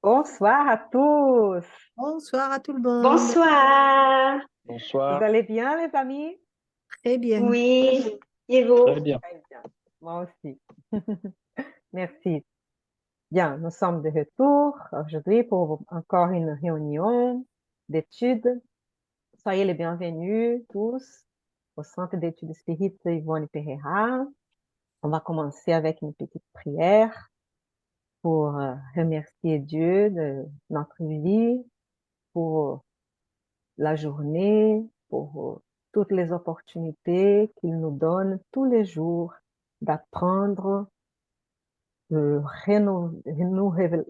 Bonsoir à tous. Bonsoir à tout le monde. Bonsoir. Vous Bonsoir. allez bien, les amis? Très bien. Oui, et Très vous? bien. Très bien. Moi aussi. Merci. Bien, nous sommes de retour aujourd'hui pour encore une réunion d'études. Soyez les bienvenus tous au Centre d'études spirites Yvonne Pereira. On va commencer avec une petite prière pour remercier Dieu de notre vie, pour la journée, pour toutes les opportunités qu'il nous donne tous les jours d'apprendre, de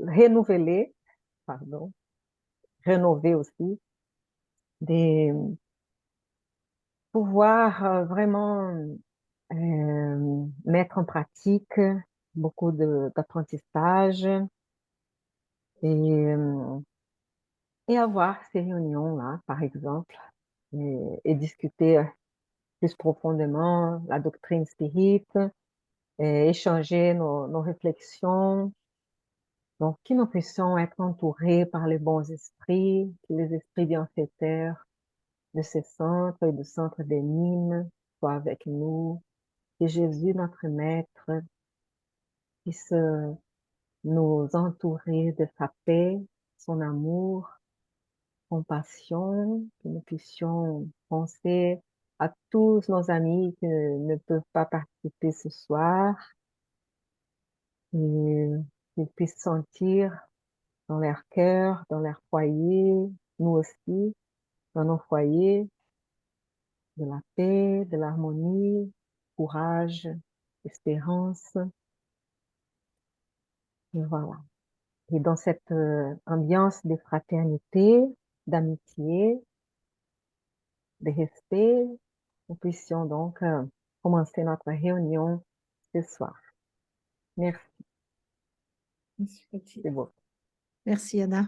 renouveler, pardon, rénover aussi, de pouvoir vraiment mettre en pratique beaucoup d'apprentissage et, euh, et avoir ces réunions-là, par exemple, et discuter plus profondément la doctrine spirit, échanger nos réflexions, donc que nous puissions être entourés par les bons esprits, que les esprits bienfaiteurs de ces centres et de centres des Nîmes soient avec nous, que Jésus, notre Maître, puisse nous entourer de sa paix, son amour, compassion, que nous puissions penser à tous nos amis qui ne peuvent pas participer ce soir, et qu'ils puissent sentir dans leur cœur, dans leur foyer, nous aussi, dans nos foyers, de la paix, de l'harmonie, courage, espérance, et voilà. Et dans cette ambiance de fraternité, d'amitié, de respect, nous puissions donc commencer notre réunion ce soir. Merci, c'est beau. Merci Anna.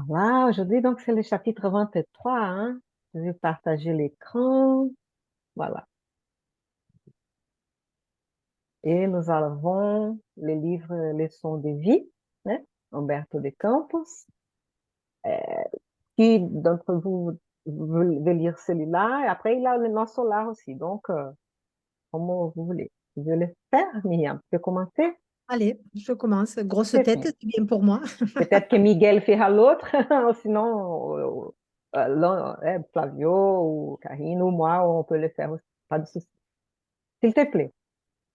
Voilà, aujourd'hui donc c'est le chapitre 23, hein. Je vais partager l'écran, voilà. Et nous avons le livre Leçons de vie, hein, Humberto de Campos. Qui d'entre vous veut lire celui-là? Et après, il a le Nosso Solar aussi. Donc, comment vous voulez? Je vais le faire, Myriam. Tu peux commencer? Allez, je commence. Grosse Très tête, bien. c'est bien pour moi. Peut-être que Miguel fera l'autre, ou sinon, Flavio ou Karine ou moi, on peut le faire aussi. Pas de souci. S'il te plaît,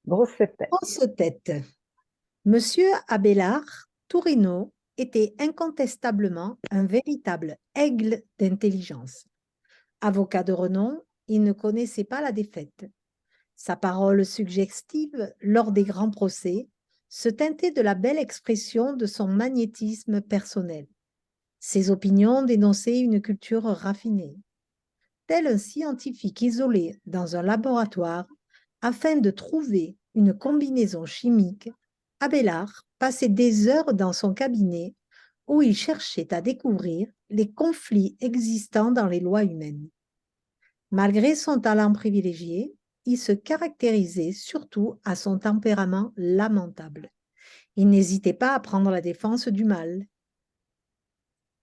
grosse tête. Grosse tête. Monsieur Abélard Tourino était incontestablement un véritable aigle d'intelligence. Avocat de renom, il ne connaissait pas la défaite. Sa parole suggestive lors des grands procès se teintait de la belle expression de son magnétisme personnel. Ses opinions dénonçaient une culture raffinée. Tel un scientifique isolé dans un laboratoire afin de trouver une combinaison chimique, Abélard passait des heures dans son cabinet où il cherchait à découvrir les conflits existants dans les lois humaines. Malgré son talent privilégié, il se caractérisait surtout à son tempérament lamentable. Il n'hésitait pas à prendre la défense du mal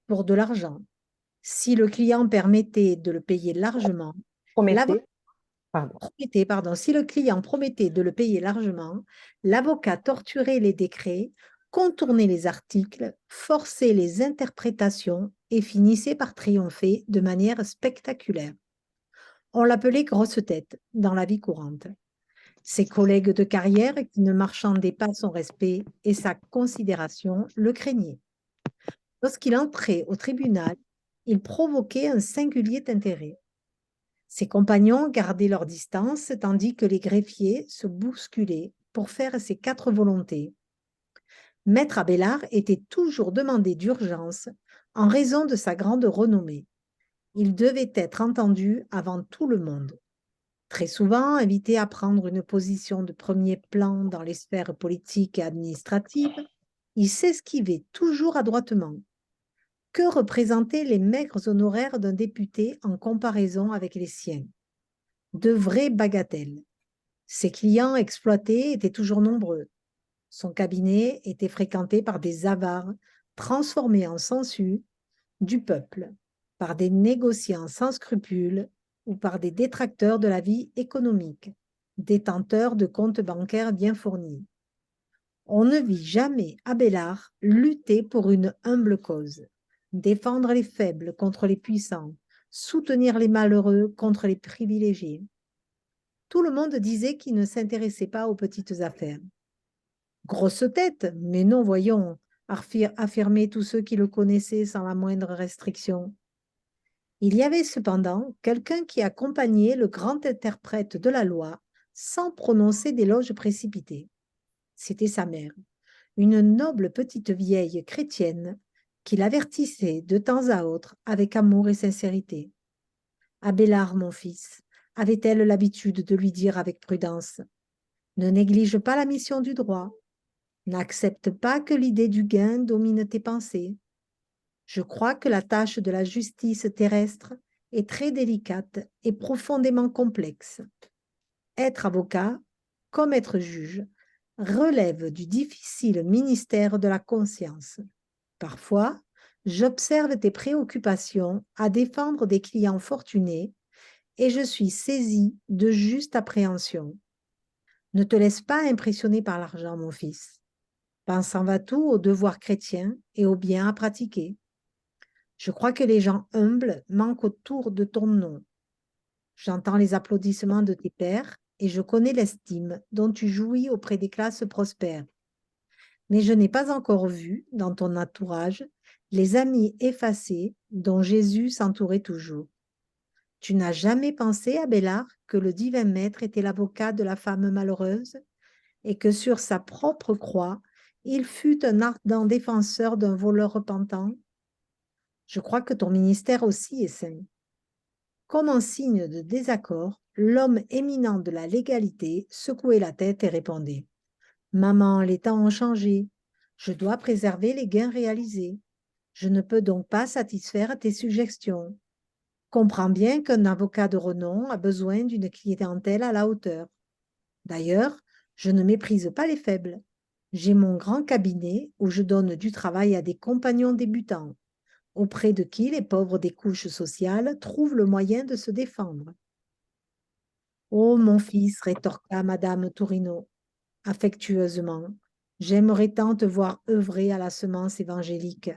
pour de l'argent. Si le client permettait de le payer largement, l'avocat Promettez. Pardon. si le client promettait de le payer largement, l'avocat torturait les décrets, contournait les articles, forçait les interprétations et finissait par triompher de manière spectaculaire. On l'appelait grosse tête dans la vie courante. Ses collègues de carrière, qui ne marchandaient pas son respect et sa considération, le craignaient. Lorsqu'il entrait au tribunal, il provoquait un singulier intérêt. Ses compagnons gardaient leur distance tandis que les greffiers se bousculaient pour faire ses quatre volontés. Maître Abélard était toujours demandé d'urgence en raison de sa grande renommée. Il devait être entendu avant tout le monde. Très souvent invité à prendre une position de premier plan dans les sphères politiques et administratives, il s'esquivait toujours adroitement. Que représentaient les maigres honoraires d'un député en comparaison avec les siens? De vraies bagatelles. Ses clients exploités étaient toujours nombreux. Son cabinet était fréquenté par des avares transformés en sangsues du peuple, par des négociants sans scrupules ou par des détracteurs de la vie économique, détenteurs de comptes bancaires bien fournis. On ne vit jamais Abélard lutter pour une humble cause, défendre les faibles contre les puissants, soutenir les malheureux contre les privilégiés. Tout le monde disait qu'il ne s'intéressait pas aux petites affaires. Grosse tête, mais non, voyons, affirmaient tous ceux qui le connaissaient sans la moindre restriction. Il y avait cependant quelqu'un qui accompagnait le grand interprète de la loi sans prononcer d'éloges précipités. C'était sa mère, une noble petite vieille chrétienne qui l'avertissait de temps à autre avec amour et sincérité. Abélard, mon fils, avait-elle l'habitude de lui dire avec prudence, ne néglige pas la mission du droit, n'accepte pas que l'idée du gain domine tes pensées. Je crois que la tâche de la justice terrestre est très délicate et profondément complexe. Être avocat, comme être juge, relève du difficile ministère de la conscience. Parfois, j'observe tes préoccupations à défendre des clients fortunés et je suis saisie de juste appréhension. Ne te laisse pas impressionner par l'argent, mon fils. Pense en va-tout aux devoirs chrétiens et aux biens à pratiquer. Je crois que les gens humbles manquent autour de ton nom. J'entends les applaudissements de tes pairs et je connais l'estime dont tu jouis auprès des classes prospères. Mais je n'ai pas encore vu, dans ton entourage, les amis effacés dont Jésus s'entourait toujours. Tu n'as jamais pensé, Abélard, que le divin maître était l'avocat de la femme malheureuse et que sur sa propre croix, il fut un ardent défenseur d'un voleur repentant? Je crois que ton ministère aussi est saint. Comme en signe de désaccord, l'homme éminent de la légalité secouait la tête et répondait, « Maman, les temps ont changé. Je dois préserver les gains réalisés. Je ne peux donc pas satisfaire tes suggestions. Comprends bien qu'un avocat de renom a besoin d'une clientèle à la hauteur. D'ailleurs, je ne méprise pas les faibles. J'ai mon grand cabinet où je donne du travail à des compagnons débutants, auprès de qui les pauvres des couches sociales trouvent le moyen de se défendre. » « Oh, mon fils, rétorqua madame Tourino, affectueusement, j'aimerais tant te voir œuvrer à la semence évangélique. »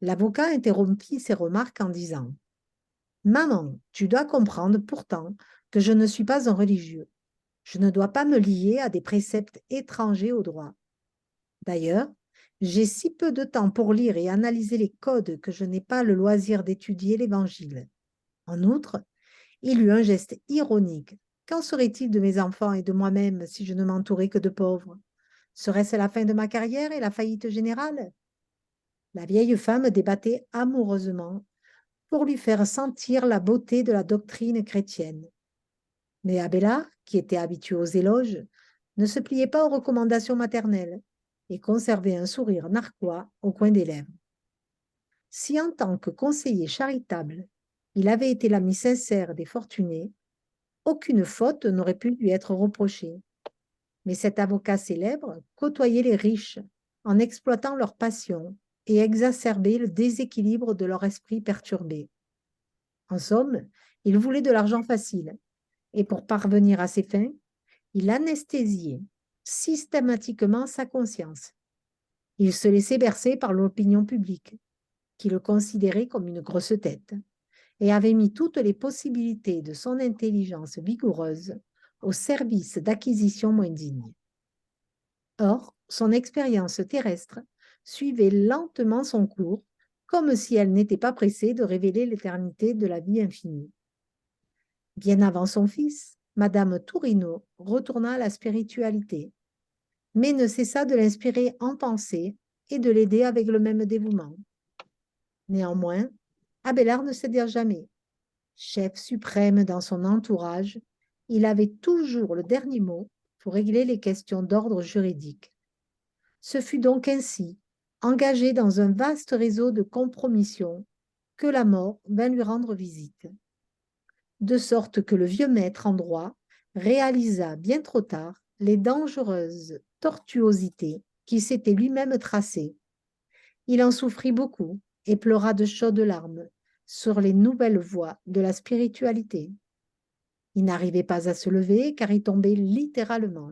L'avocat interrompit ses remarques en disant, « Maman, tu dois comprendre pourtant que je ne suis pas un religieux. Je ne dois pas me lier à des préceptes étrangers au droit. D'ailleurs, j'ai si peu de temps pour lire et analyser les codes que je n'ai pas le loisir d'étudier l'Évangile. En outre, il eut un geste ironique. Qu'en serait-il de mes enfants et de moi-même si je ne m'entourais que de pauvres? Serait-ce la fin de ma carrière et la faillite générale? La vieille femme débattait amoureusement pour lui faire sentir la beauté de la doctrine chrétienne. Mais Abélard, qui était habitué aux éloges, ne se pliait pas aux recommandations maternelles et conservait un sourire narquois au coin des lèvres. Si en tant que conseiller charitable, il avait été l'ami sincère des fortunés, aucune faute n'aurait pu lui être reprochée. Mais cet avocat célèbre côtoyait les riches en exploitant leurs passions et exacerbait le déséquilibre de leur esprit perturbé. En somme, il voulait de l'argent facile, et pour parvenir à ses fins, il anesthésiait systématiquement sa conscience. Il se laissait bercer par l'opinion publique, qui le considérait comme une grosse tête, et avait mis toutes les possibilités de son intelligence vigoureuse au service d'acquisitions moins dignes. Or, son expérience terrestre suivait lentement son cours, comme si elle n'était pas pressée de révéler l'éternité de la vie infinie. Bien avant son fils, Madame Tourino retourna à la spiritualité, mais ne cessa de l'inspirer en pensée et de l'aider avec le même dévouement. Néanmoins, Abélard ne cédait jamais. Chef suprême dans son entourage, il avait toujours le dernier mot pour régler les questions d'ordre juridique. Ce fut donc ainsi, engagé dans un vaste réseau de compromissions, que la mort vint lui rendre visite. De sorte que le vieux maître en droit réalisa bien trop tard les dangereuses tortuosité qui s'était lui-même tracée. Il en souffrit beaucoup et pleura de chaudes larmes sur les nouvelles voies de la spiritualité. Il n'arrivait pas à se lever car il tombait littéralement.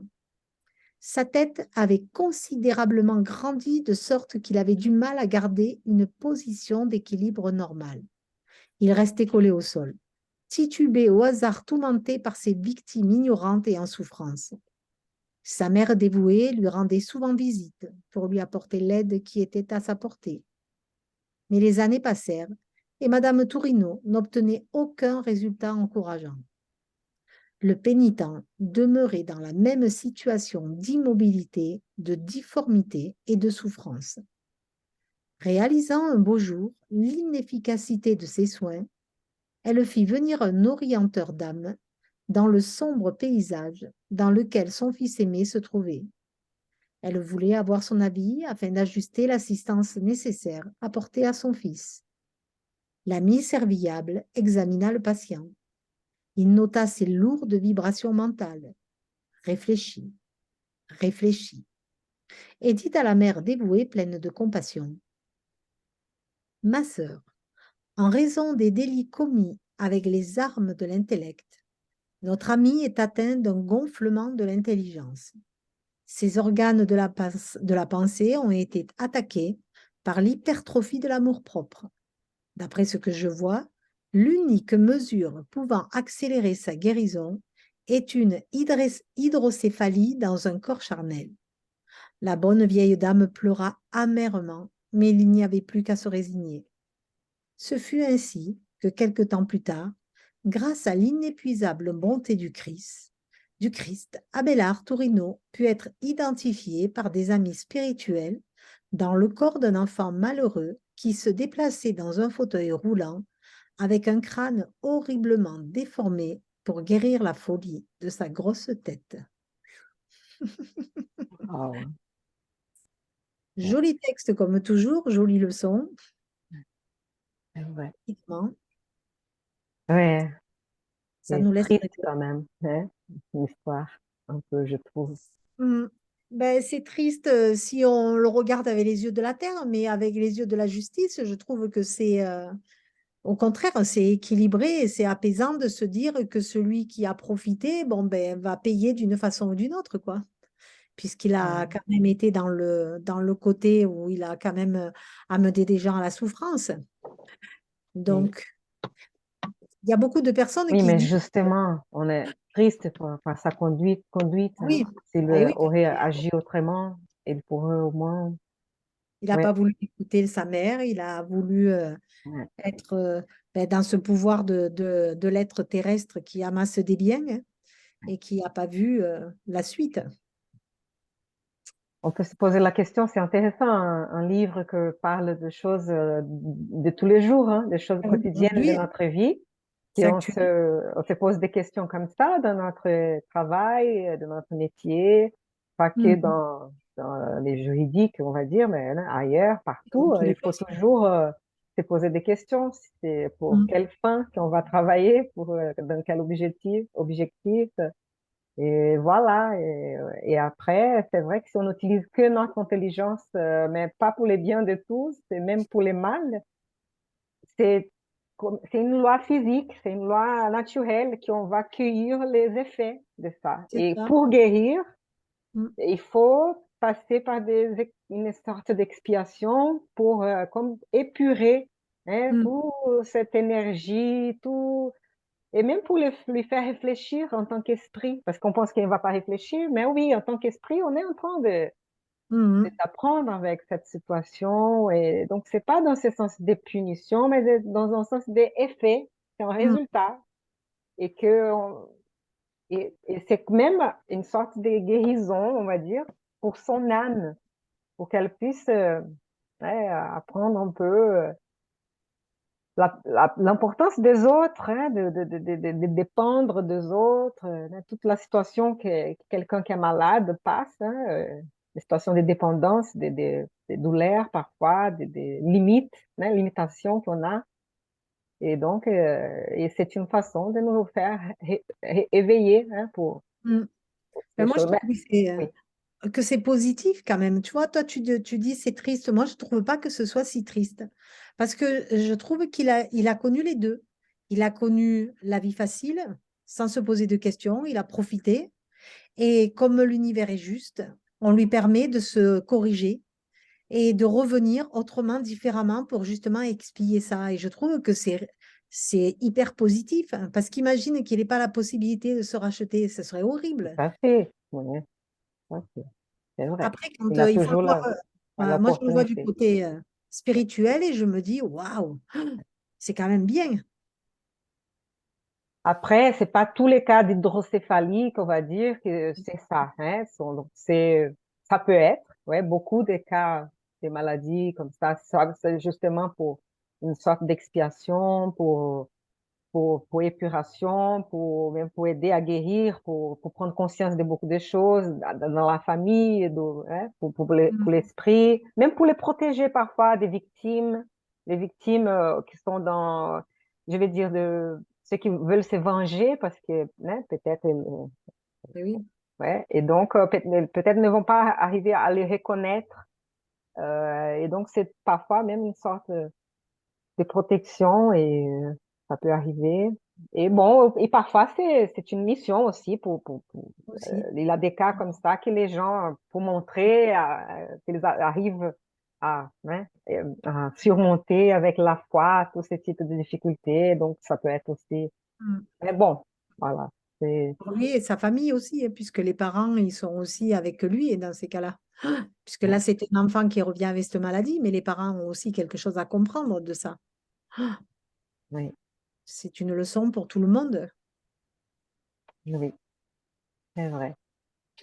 Sa tête avait considérablement grandi de sorte qu'il avait du mal à garder une position d'équilibre normale. Il restait collé au sol, titubé au hasard tourmenté par ses victimes ignorantes et en souffrance. Sa mère dévouée lui rendait souvent visite pour lui apporter l'aide qui était à sa portée. Mais les années passèrent et Madame Tourino n'obtenait aucun résultat encourageant. Le pénitent demeurait dans la même situation d'immobilité, de difformité et de souffrance. Réalisant un beau jour l'inefficacité de ses soins, elle fit venir un orienteur d'âme dans le sombre paysage dans lequel son fils aimé se trouvait. Elle voulait avoir son avis afin d'ajuster l'assistance nécessaire apportée à son fils. L'ami serviable examina le patient. Il nota ses lourdes vibrations mentales, réfléchit, et dit à la mère dévouée pleine de compassion: « Ma sœur, en raison des délits commis avec les armes de l'intellect, notre ami est atteint d'un gonflement de l'intelligence. Ses organes de la pensée ont été attaqués par l'hypertrophie de l'amour-propre. D'après ce que je vois, l'unique mesure pouvant accélérer sa guérison est une hydrocéphalie dans un corps charnel. » La bonne vieille dame pleura amèrement, mais il n'y avait plus qu'à se résigner. Ce fut ainsi que quelque temps plus tard, grâce à l'inépuisable bonté du Christ, Abélard Tourino put être identifié par des amis spirituels dans le corps d'un enfant malheureux qui se déplaçait dans un fauteuil roulant avec un crâne horriblement déformé pour guérir la folie de sa grosse tête. Wow. Joli texte comme toujours, jolie leçon. Ouais. Ça C'est nous laisse triste quand même, hein? Une histoire, un peu, je trouve. Ben, c'est triste si on le regarde avec les yeux de la terre, mais avec les yeux de la justice, je trouve que c'est au contraire, c'est équilibré et c'est apaisant de se dire que celui qui a profité, bon, ben, va payer d'une façon ou d'une autre, quoi. Puisqu'il a quand même été dans le côté où il a quand même amené des gens à la souffrance. Donc, il y a beaucoup de personnes Oui, qui mais disent, justement, on est triste par sa conduite, hein. oui, S'il eh oui, aurait agi autrement, il pourrait au moins, il n'a ouais, pas voulu écouter sa mère, il a voulu ouais. être ben, dans ce pouvoir de l'être terrestre qui amasse des biens, hein, et qui n'a pas vu la suite. On peut se poser la question, c'est intéressant, un livre que parle de choses de tous les jours, hein, des choses quotidiennes de Aujourd'hui, notre vie, c'est et actuel. on se pose des questions comme ça dans notre travail, dans notre métier, pas que Mhm. dans les juridiques, on va dire, mais hein, ailleurs, Dans partout, tous les il faut postes. toujours se poser des questions. C'est pour Mhm. quelle fin qu'on va travailler, dans quel objectif. Et voilà, et après, c'est vrai que si on n'utilise que notre intelligence, mais pas pour les biens de tous, et même pour les mal, c'est c'est une loi physique, c'est une loi naturelle qu'on va cueillir les effets de ça. C'est Et ça. pour guérir, Mhm. il faut passer par une sorte d'expiation pour comme épurer, hein, Mhm. toute cette énergie, tout, et même pour lui faire réfléchir en tant qu'esprit, parce qu'on pense qu'il ne va pas réfléchir, mais oui, en tant qu'esprit, on est en train Mhm. d'apprendre avec cette situation. Et donc, c'est pas dans ce sens des punitions, mais dans un sens des effets, c'est un Mhm. résultat. Et et c'est même une sorte de guérison, on va dire, pour son âme, pour qu'elle puisse ouais, apprendre un peu. L'importance des autres, hein, de dépendre des autres, toute la situation que quelqu'un qui est malade passe, hein, les situations de dépendance, des douleurs parfois, des limites, hein, limitations qu'on a. Et donc, et c'est une façon de nous faire éveiller, hein, pour Mhm. ces Ben, moi, je choses. trouve Mais, que c'est oui. que c'est positif quand même. Tu vois, toi, tu dis c'est triste. Moi, je ne trouve pas que ce soit si triste. Parce que je trouve il a connu les deux. Il a connu la vie facile, sans se poser de questions. Il a profité. Et comme l'univers est juste, on lui permet de se corriger et de revenir autrement, différemment, pour justement expier ça. Et je trouve que c'est hyper positif, hein, parce qu'imagine qu'il n'ait pas la possibilité de se racheter, ce serait Tout horrible. à fait. Oui, tout à fait. C'est vrai. Après, quand Il a il faut toujours le voir, moi je le vois du l'opportunité. côté spirituel et je me dis, waouh, c'est quand même bien. Après, c'est pas tous les cas d'hydrocéphalie qu'on va dire que c'est ça, hein. Donc, ça peut être, ouais, beaucoup de cas de maladies comme ça, c'est justement pour une sorte d'expiation, pour épuration, même pour aider à guérir, pour prendre conscience de beaucoup de choses dans la famille, hein, pour Mm. l'esprit, même pour les protéger parfois des victimes qui sont je vais dire, de ceux qui veulent se venger parce que hein, peut-être, Oui, oui. ouais, et donc peut-être ne vont pas arriver à les reconnaître. Et donc c'est parfois même une sorte de protection et ça peut arriver. Et bon, et parfois c'est une mission aussi Aussi. il y a des cas comme ça que les gens, pour montrer qu'ils arrivent hein, à surmonter avec la foi tous ces types de difficultés. Donc ça peut être aussi. Mm. Mais bon, voilà. C'est Pour lui et sa famille aussi, hein, puisque les parents, ils sont aussi avec lui dans ces cas-là. Puisque là, c'est un enfant qui revient avec cette maladie, mais les parents ont aussi quelque chose à comprendre de ça. oui, C'est une leçon pour tout le monde. oui, c'est vrai.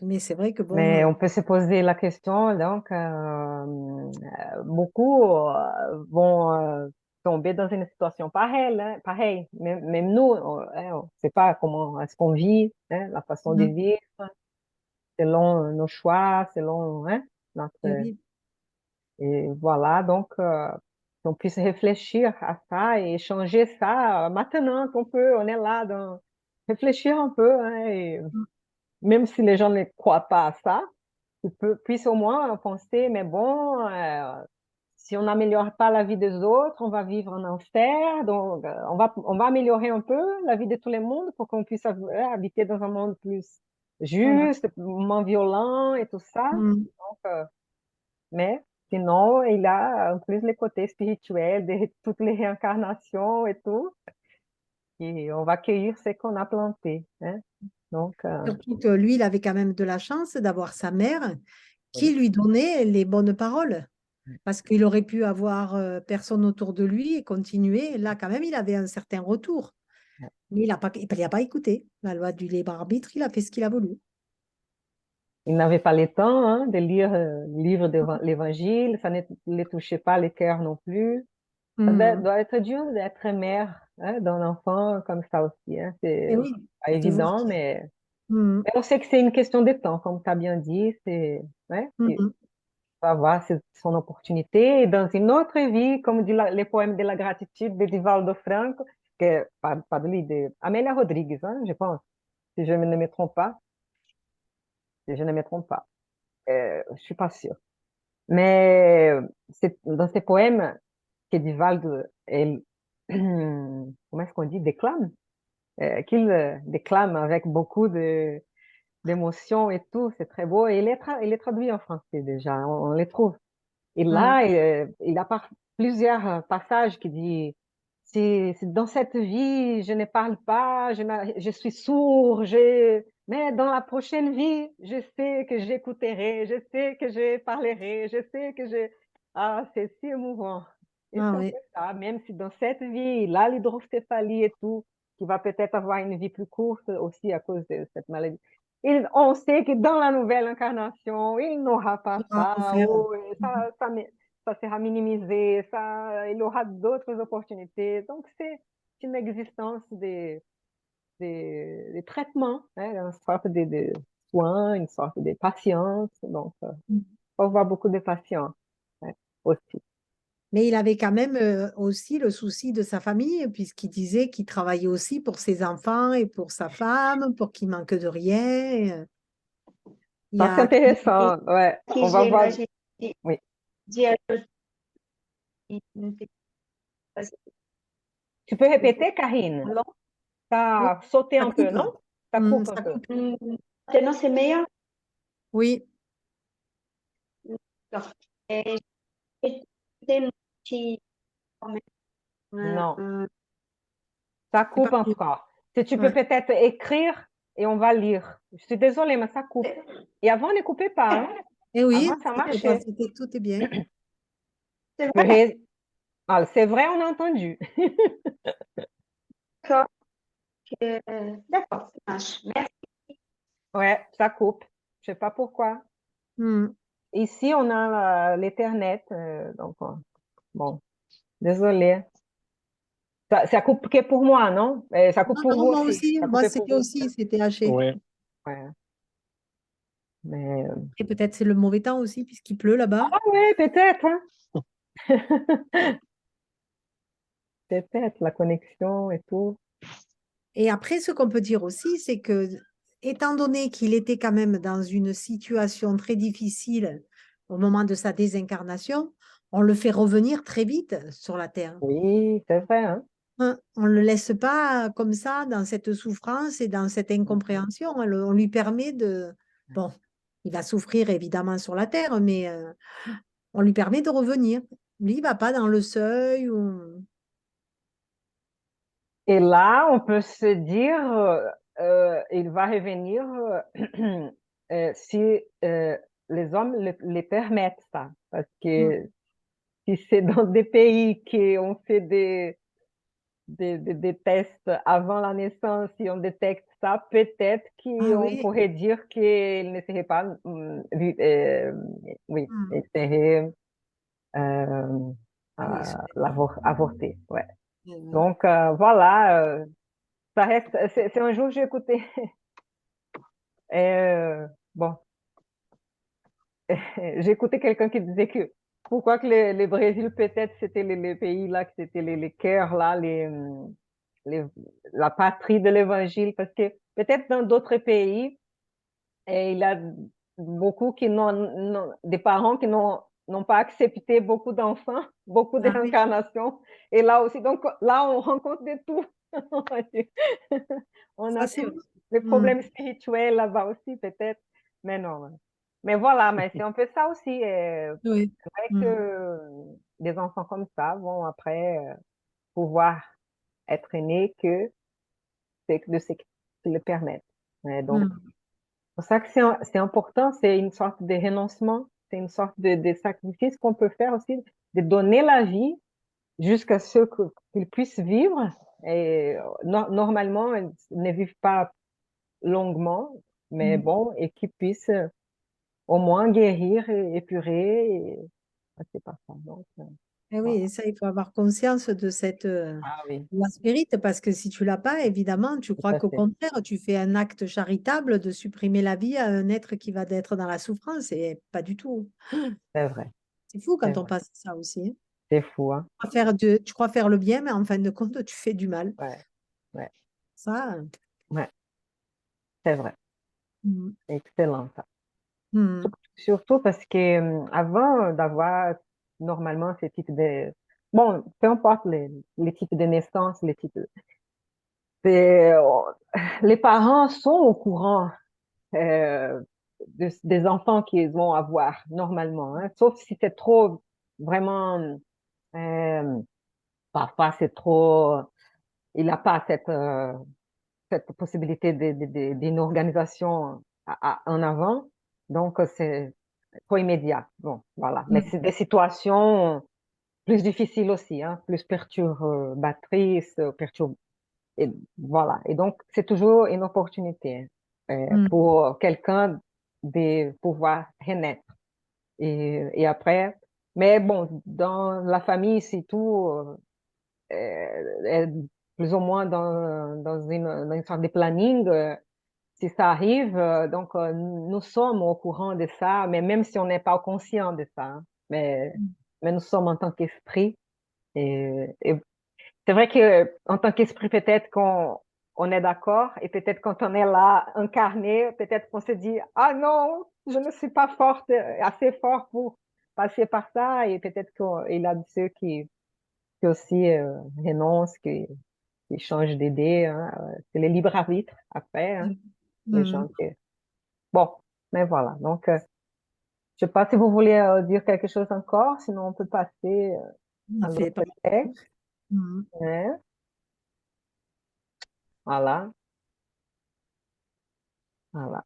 Mais c'est vrai que bon, Mais on peut se poser la question, donc, beaucoup vont tomber dans une situation pareille, hein, pareille. Même nous, on ne sait pas comment est-ce qu'on vit, hein, la façon de mm, vivre, selon nos choix, selon hein, eh notre... oui, Et voilà, donc, qu'on puisse réfléchir à ça et changer ça maintenant qu'on peut, on est là, réfléchir un peu, hein, et mm, même si les gens ne croient pas à ça, puisse au moins penser, mais bon, si on n'améliore pas la vie des autres, on va vivre en enfer. Donc, on va améliorer un peu la vie de tout le monde pour qu'on puisse habiter dans un monde plus voilà. juste, moins violent et tout ça. Mm. Donc, mais sinon, il a en plus les côtés spirituels de toutes les réincarnations et tout. Et on va cueillir ce qu'on a planté, hein. Donc, Surtout que lui, il avait quand même de la chance d'avoir sa mère oui. qui lui donnait les bonnes paroles. Parce qu'il aurait pu avoir personne autour de lui et continuer. Là, quand même, il avait un certain retour. Mais il a pas écouté. La loi du libre arbitre, il a fait ce qu'il a voulu. Il n'avait pas le temps hein, de lire le livre de l'Évangile, ça ne les touchait pas les cœurs non plus. Ça Hmm. doit être dur d'être mère hein, d'un enfant comme ça aussi. Hein. Et C'est oui, pas de voir évident, qu'il... Hmm. mais on sait que c'est une question de temps, comme tu as bien dit. Ouais, il Mhm. va avoir son opportunité. Et dans une autre vie, comme dit les poèmes de la gratitude de Divaldo Franco, que, pas de lui, de Amélia Rodrigues, hein, je pense, si je ne me trompe pas. Si je ne me trompe pas. Je suis pas sûre. Mais c'est dans ces poèmes que Divaldo, comment est-ce qu'on dit, déclame, qu'il déclame avec beaucoup d'émotion et tout, c'est très beau. Et il est traduit en français déjà, on les trouve. Et Hmm. là, il a plusieurs passages qui disent, dans cette vie, je ne parle pas, je suis sourd, mais dans la prochaine vie, je sais que j'écouterai, je sais que je parlerai, je sais que je... Ah, c'est si émouvant. Et Ah c'est un oui. peu ça, même si dans cette vie, là, l'hydrocéphalie et tout, qui va peut-être avoir une vie plus courte aussi à cause de cette maladie. On sait que dans la nouvelle incarnation, il n'aura pas Il va en ça, faire. ou Mhm. ça sera minimisé, il aura d'autres opportunités. Donc, c'est une existence de traitement, hein, une sorte de soins, une sorte de patience. Donc, il faut avoir beaucoup de patience hein, aussi. Mais il avait quand même aussi le souci de sa famille, puisqu'il disait qu'il travaillait aussi pour ses enfants et pour sa femme, pour qu'il manque de rien. Il y Ça, c'est a intéressant. Ouais, Si on va j'ai voir. là, j'ai Oui. dit à l'autre, il ne fait pas ça. Tu peux répéter, Karine? Alors, Ça oui, a sauté ça un peu, coupe. non? Ça coupe un Ça peu. coupe. Maintenant, c'est meilleur? Oui. D'accord. Et j'ai écouté mon petit Non, euh, ça C'est pas coupe mieux. encore. Si tu peux Ouais. peut-être écrire et on va lire. Je suis désolée, mais ça coupe. Et avant, on n'écoupait pas, hein? Et oui, Avant, ça marchait. tout est bien. c'est Tu peux vrai? Ah, c'est vrai, on a entendu. D'accord. D'accord, ça marche. Merci. Ouais, ça coupe. Je sais pas pourquoi. Hmm. Ici, on a l'Ethernet, donc bon, désolé. Ça coupe que pour moi, non? Ça coupe Non, pour non, vous moi aussi. aussi. Ça Moi, coupait pour c'était vous. aussi, c'était haché. Ouais. Ouais. Mais Et peut-être c'est le mauvais temps aussi, puisqu'il pleut là-bas. ah oui, peut-être, hein. Peut-être la connexion et tout. Et après, ce qu'on peut dire aussi, c'est que, étant donné qu'il était quand même dans une situation très difficile au moment de sa désincarnation, on le fait revenir très vite sur la Terre. Oui, c'est vrai, hein. Hein, on ne le laisse pas comme ça dans cette souffrance et dans cette incompréhension. On lui permet de... Bon, il va souffrir évidemment sur la Terre, mais on lui permet de revenir. Lui, il ne va pas dans le seuil. Et là, on peut se dire, il va revenir si les hommes les permettent ça. Parce Mm. que si c'est dans des pays qui ont fait des tests avant la naissance, si on détecte ça, peut-être Ah qu'on oui. pourrait dire qu'il ne serait pas, oui, Mm. il serait euh, Ah oui, avorté. Ouais. ouais. Donc, voilà, ça reste, c'est un jour que j'ai écouté. Bon, j'ai écouté quelqu'un qui disait que pourquoi que le Brésil, peut-être, c'était les pays là, que c'était les cœurs là, les- la patrie de l'évangile, parce que peut-être dans d'autres pays, il y a beaucoup qui des parents qui n'ont pas accepté beaucoup d'enfants, beaucoup de Ah oui, réincarnations. Et là aussi, donc là, on rencontre de tout. On va dire. On ça a c'est tous vrai. les Mm. problèmes spirituels là-bas aussi, peut-être. Mais non. Mais voilà, mais c'est un peu ça aussi. Oui. C'est vrai Mm. que des enfants comme ça vont après pouvoir être nés que c'est de ce qui le permettent. Donc, Mm. c'est pour ça que c'est important, c'est une sorte de renoncement, c'est une sorte de sacrifice qu'on peut faire aussi, de donner la vie jusqu'à ce qu'ils puissent vivre. Et normalement, ils ne vivent pas longuement, mais Mm. bon, et qu'ils puissent au moins guérir et épurer. Et c'est pas ça. Donc, Eh oui, voilà. et ça, il faut avoir conscience de cette Ah oui, de la spirit, parce que si tu l'as pas, évidemment, tu tout crois à qu'au fait. contraire, tu fais un acte charitable de supprimer la vie à un être qui va être dans la souffrance, et pas du tout. C'est vrai, C'est fou c'est quand on vrai. passe ça aussi. C'est fou, hein? Tu crois faire le bien, mais en fin de compte, tu fais du mal. Ouais, ouais, Ça, ouais, c'est vrai. mm, Excellent, ça. mm, Surtout parce que avant d'avoir normalement ce type de... Bon, peu importe les types de naissance, les types... c'est, les parents sont au courant euh, des enfants qu'ils vont avoir normalement, hein, sauf si c'est trop vraiment... euh, parfois, c'est trop... Il n'a pas cette possibilité d'une organisation en avant. Donc, c'est trop immédiat. Bon, voilà. Mais mm. c'est des situations plus difficiles aussi, hein, plus perturbatrices, et voilà. Et donc, c'est toujours une opportunité Mm. pour quelqu'un de pouvoir renaître. Et après, mais bon, dans la famille, c'est tout. Plus ou moins dans une sorte de planning, si ça arrive, donc nous sommes au courant de ça, mais même si on n'est pas conscient de ça, hein, mais nous sommes en tant qu'esprit. Et c'est vrai que en tant qu'esprit, peut-être qu'on est d'accord, et peut-être quand on est là incarné, peut-être qu'on se dit, ah non, je ne suis pas forte, assez forte pour passer par ça, et peut-être qu'il y a de ceux qui aussi renoncent, qui changent d'idée, hein. C'est le libre arbitre après, hein, les gens Mhm. qui... Bon, mais voilà. Donc, je sais pas si vous voulez dire quelque chose encore, sinon on peut passer On à a fait pas l'autre mal de choses. texte, Mhm. hein. Voilà, voilà.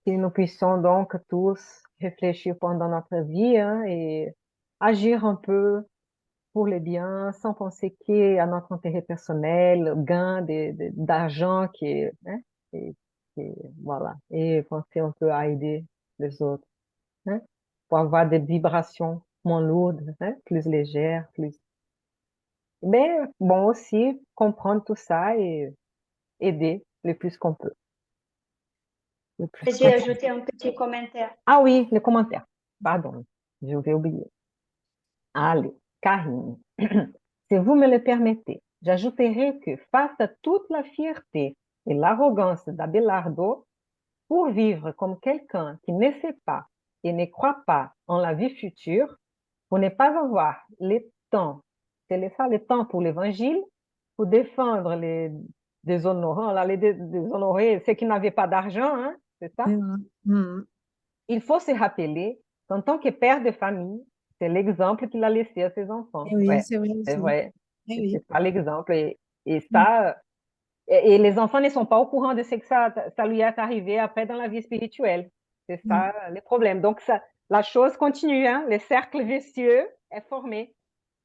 Que nous puissions donc tous réfléchir pendant notre vie, hein, et agir un peu pour le bien, sans penser qu'à notre intérêt personnel, gain d'argent hein, et, et voilà, et penser un peu à aider les autres, hein, pour avoir des vibrations moins lourdes, hein, plus légères, plus. Mais bon aussi comprendre tout ça et aider le plus qu'on peut, le plus Et j'ai qu'on peut. ajouté un petit commentaire. Ah oui, les commentaires. Pardon, je vais oublier. Allez, Karine, si vous me le permettez, j'ajouterai que face à toute la fierté et l'arrogance d'Abelardo, pour vivre comme quelqu'un qui ne sait pas et ne croit pas en la vie future, pour ne pas avoir le temps, c'est ça le temps pour l'évangile, pour défendre les déshonorants, là, les déshonorés, ceux qui n'avaient pas d'argent, hein, c'est ça? Mhm. Il faut se rappeler qu'en tant que père de famille, c'est l'exemple qu'il a laissé à ses enfants. Eh oui, Ouais, c'est vrai c'est aussi. vrai. Eh Et oui. c'est ça l'exemple. Et Mhm. ça, et les enfants ne sont pas au courant de ce que ça lui est arrivé après dans la vie spirituelle. C'est Mhm. ça le problème. Donc, ça, la chose continue, hein. Le cercle vicieux est formé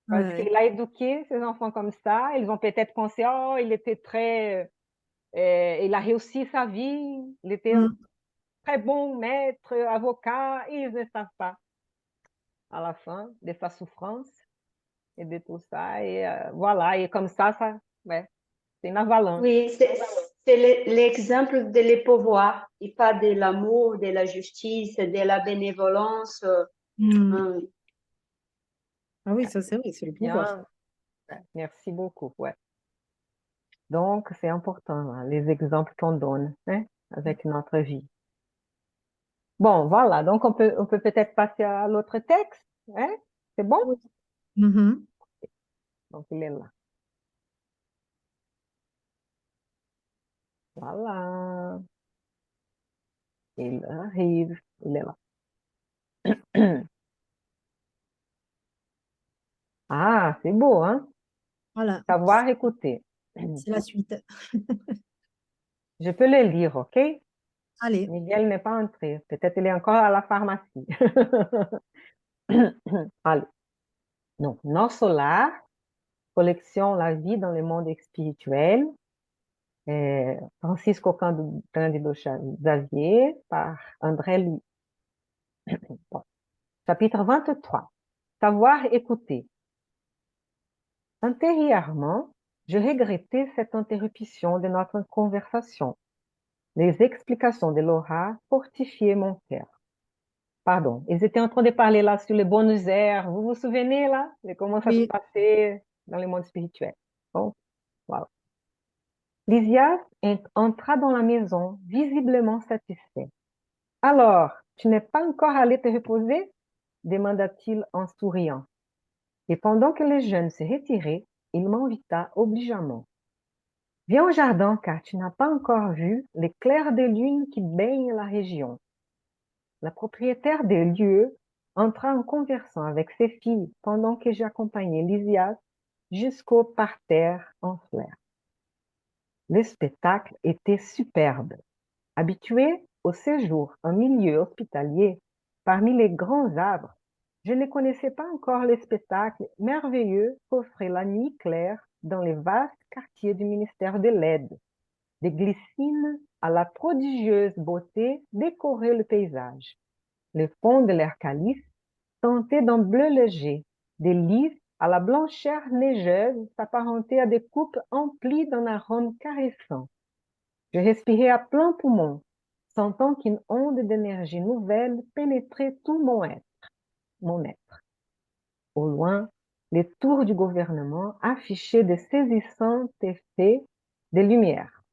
parce Ouais. qu'il a éduqué ses enfants comme ça. Ils vont peut-être penser, oh, il était très, il a réussi sa vie, il était un Mhm. très bon maître, avocat. Ils ne savent pas à la fin de sa souffrance et de tout ça. Et voilà, et comme ça ouais, c'est une avalanche. Oui, c'est l'exemple de les pouvoirs et pas de l'amour, de la justice, de la bénévolence. Mhm. Hein. Ah oui, ça c'est vrai, c'est le pouvoir. Bien, ouais, merci beaucoup. Ouais. Donc, c'est important, hein, les exemples qu'on donne, hein, avec notre vie. Bon, voilà, donc on peut peut-être passer à l'autre texte, hein? C'est bon? Oui. Mhm. Donc, il est là. Voilà, il arrive, il est là. Ah, c'est beau, hein? Voilà, Savoir écouter. c'est la suite. Je peux le lire, OK? Allez, Miguel n'est pas entré. Peut-être il est encore à la pharmacie. Allez. Donc, Nord Solar, collection La vie dans le monde spirituel, Francisco Cândido Xavier, par André Louis. Bon. Chapitre 23. Savoir écouter. Intérieurement, je regrettais cette interruption de notre conversation. Les explications de Laura fortifiaient mon cœur. Pardon, ils étaient en train de parler là sur les bonnes heures. Vous vous souvenez là de comment ça se oui, passait dans le monde spirituel? Bon, voilà. Lysias entra dans la maison, visiblement satisfait. Alors, tu n'es pas encore allé te reposer? Demanda-t-il en souriant. Et pendant que les jeunes se retiraient, il m'invita obligeamment. Viens au jardin car tu n'as pas encore vu les clairs de lune qui baignent la région. La propriétaire des lieux entra en conversant avec ses filles pendant que j'accompagnais Lysias jusqu'au parterre en fleurs. Le spectacle était superbe. Habitué au séjour en milieu hospitalier, parmi les grands arbres, je ne connaissais pas encore le spectacle merveilleux qu'offrait la nuit claire dans les vastes quartiers du ministère de l'Aide. Des glycines à la prodigieuse beauté décoraient le paysage. Le fond de l'air calice teinté d'un bleu léger, des lys à la blancheur neigeuse s'apparentaient à des coupes emplies d'un arôme caressant. Je respirais à plein poumon, sentant qu'une onde d'énergie nouvelle pénétrait tout mon être. Au loin, les tours du gouvernement affichaient de saisissants effets de lumière.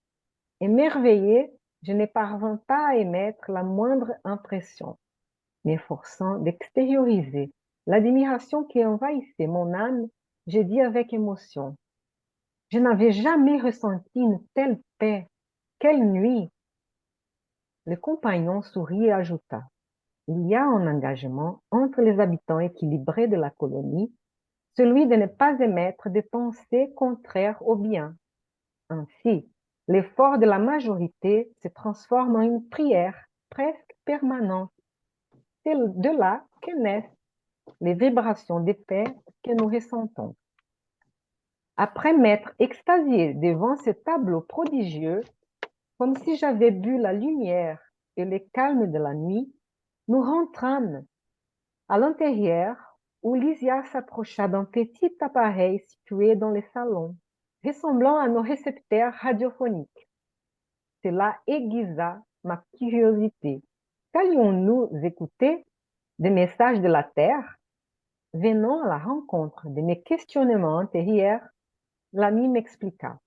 Émerveillé, je ne parvins pas à émettre la moindre impression, m'efforçant d'extérioriser l'admiration qui envahissait mon âme. J'ai dit avec émotion: je n'avais jamais ressenti une telle paix. Quelle nuit! Le compagnon sourit et ajouta: il y a un engagement entre les habitants équilibrés de la colonie, celui de ne pas émettre de pensées contraires au bien. Ainsi, l'effort de la majorité se transforme en une prière presque permanente. C'est de là que naissent les vibrations de paix que nous ressentons. Après m'être extasié devant ce tableau prodigieux, comme si j'avais bu la lumière et le calme de la nuit, nous rentrâmes à l'intérieur où Lysia s'approcha d'un petit appareil situé dans le salon, ressemblant à nos récepteurs radiophoniques. Cela aiguisa ma curiosité. Qu'allions-nous écouter? Des messages de la Terre? Venant à la rencontre de mes questionnements antérieurs, l'ami m'expliqua: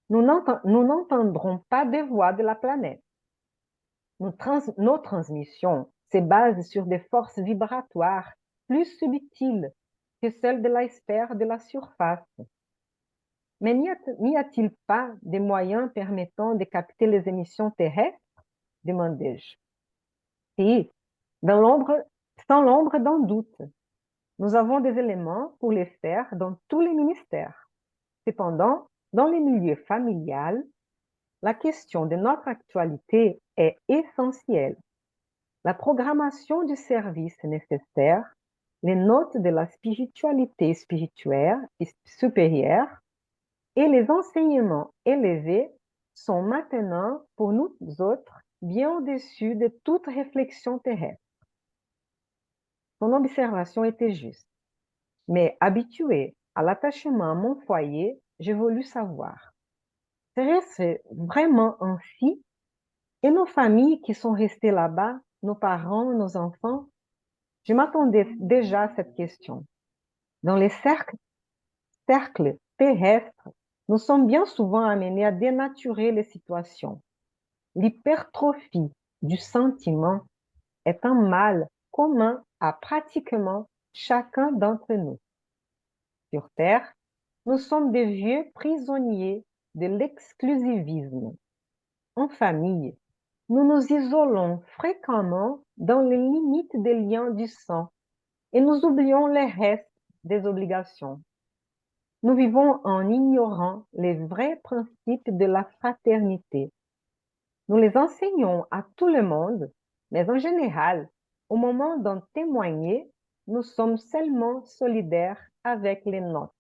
nous n'entendrons pas des voix de la planète. Nos transmissions se basent sur des forces vibratoires plus subtiles que celles de la sphère de la surface. Mais n'y a-t-il pas des moyens permettant de capter les émissions terrestres? Demandai-je. Si, sans l'ombre d'un doute. Nous avons des éléments pour les faire dans tous les ministères. Cependant, dans les milieux familial, la question de notre actualité est essentielle. La programmation du service nécessaire, les notes de la spiritualité supérieure et les enseignements élevés sont maintenant, pour nous autres, bien au-dessus de toute réflexion terrestre. Son observation était juste, mais habituée à l'attachement à mon foyer, j'ai voulu savoir: serait-ce vraiment ainsi? Et nos familles qui sont restées là-bas, nos parents, nos enfants? Je m'attendais déjà à cette question. Dans les cercles terrestres, nous sommes bien souvent amenés à dénaturer les situations. L'hypertrophie du sentiment est un mal commun à pratiquement chacun d'entre nous. Sur Terre, nous sommes des vieux prisonniers de l'exclusivisme. En famille, nous nous isolons fréquemment dans les limites des liens du sang et nous oublions les restes des obligations. Nous vivons en ignorant les vrais principes de la fraternité. Nous les enseignons à tout le monde, mais en général, au moment d'en témoigner, nous sommes seulement solidaires avec les nôtres.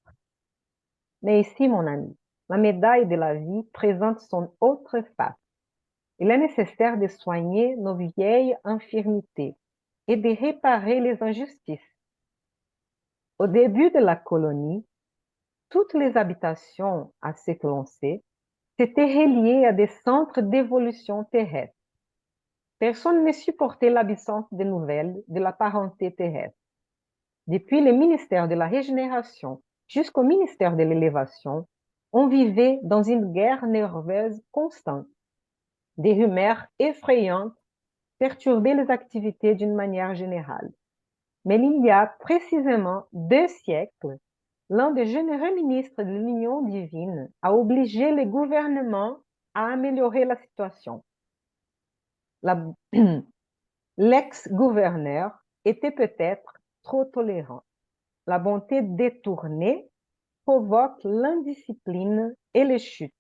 Mais ici, mon ami, la médaille de la vie présente son autre face. Il est nécessaire de soigner nos vieilles infirmités et de réparer les injustices. Au début de la colonie, toutes les habitations, à ce que l'on sait, s'étaient reliées à des centres d'évolution terrestre. Personne ne supportait l'absence de nouvelles de la parenté terrestre. Depuis le ministère de la Régénération jusqu'au ministère de l'Élévation, on vivait dans une guerre nerveuse constante. Des rumeurs effrayantes perturbaient les activités d'une manière générale. Mais il y a précisément 2 siècles, l'un des généraux ministres de l'Union divine a obligé les gouvernements à améliorer la situation. L'ex-gouverneur était peut-être trop tolérant. La bonté détournée provoque l'indiscipline et les chutes.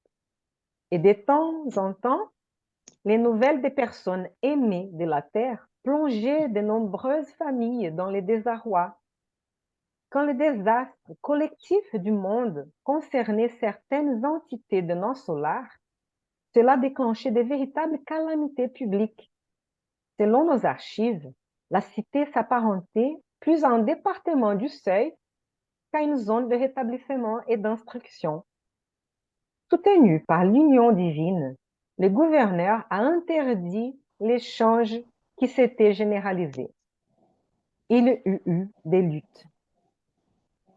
Et de temps en temps, les nouvelles des personnes aimées de la terre plongeaient de nombreuses familles dans le désarroi. Quand le désastre collectif du monde concernait certaines entités de nos solars, cela déclenchait de véritables calamités publiques. Selon nos archives, la cité s'apparentait plus à un département du seuil qu'à une zone de rétablissement et d'instruction. Soutenu par l'union divine, le gouverneur a interdit l'échange qui s'était généralisé. Il y eut des luttes.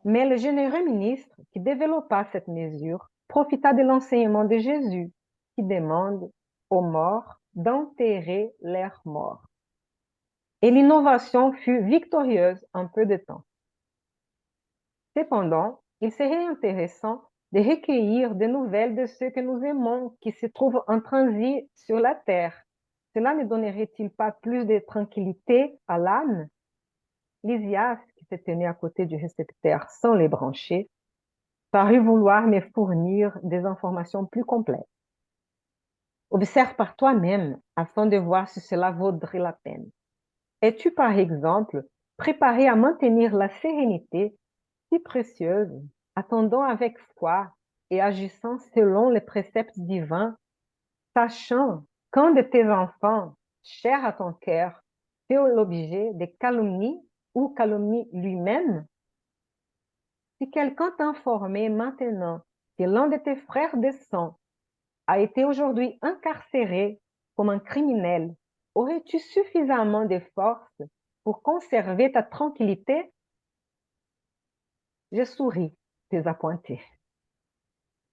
Mais le généreux ministre qui développa cette mesure profita de l'enseignement de Jésus qui demande aux morts d'enterrer leurs morts. Et l'innovation fut victorieuse en peu de temps. Cependant, il serait intéressant de recueillir des nouvelles de ceux que nous aimons qui se trouvent en transit sur la terre. Cela ne donnerait-il pas plus de tranquillité à l'âme? Lysias, qui se tenait à côté du récepteur sans les brancher, parut vouloir me fournir des informations plus complètes. Observe par toi-même afin de voir si cela vaudrait la peine. Es-tu, par exemple, préparé à maintenir la sérénité si précieuse, attendant avec foi et agissant selon les préceptes divins, sachant qu'un de tes enfants, cher à ton cœur, fait l'objet de calomnies ou calomnie lui-même? Si quelqu'un t'informait maintenant que l'un de tes frères de sang a été aujourd'hui incarcéré comme un criminel, aurais-tu suffisamment de force pour conserver ta tranquillité? Je souris, désappointé.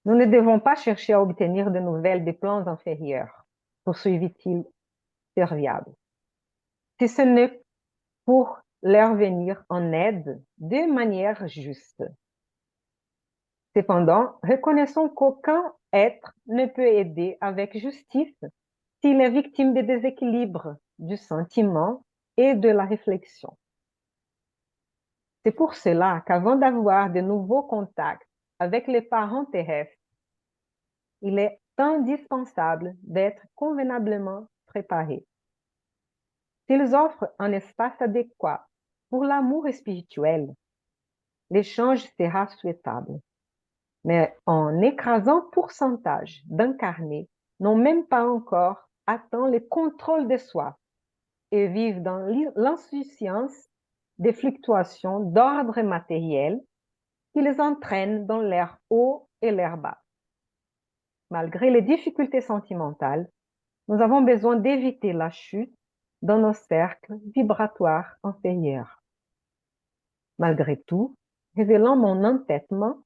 Nous ne devons pas chercher à obtenir de nouvelles des plans inférieurs, poursuivit-il serviable. Si ce n'est pour leur venir en aide de manière juste. Cependant, reconnaissons qu'aucun être ne peut aider avec justice s'il est victime des déséquilibres du sentiment et de la réflexion. C'est pour cela qu'avant d'avoir de nouveaux contacts avec les parents terrestres, il est indispensable d'être convenablement préparé. S'ils offrent un espace adéquat pour l'amour spirituel, l'échange sera souhaitable. Mais un écrasant pourcentage d'incarnés n'ont même pas encore atteint le contrôle de soi et vivent dans l'insouciance des fluctuations d'ordre matériel qui les entraînent dans l'air haut et l'air bas. Malgré les difficultés sentimentales, nous avons besoin d'éviter la chute dans nos cercles vibratoires inférieurs. Malgré tout, révélant mon entêtement,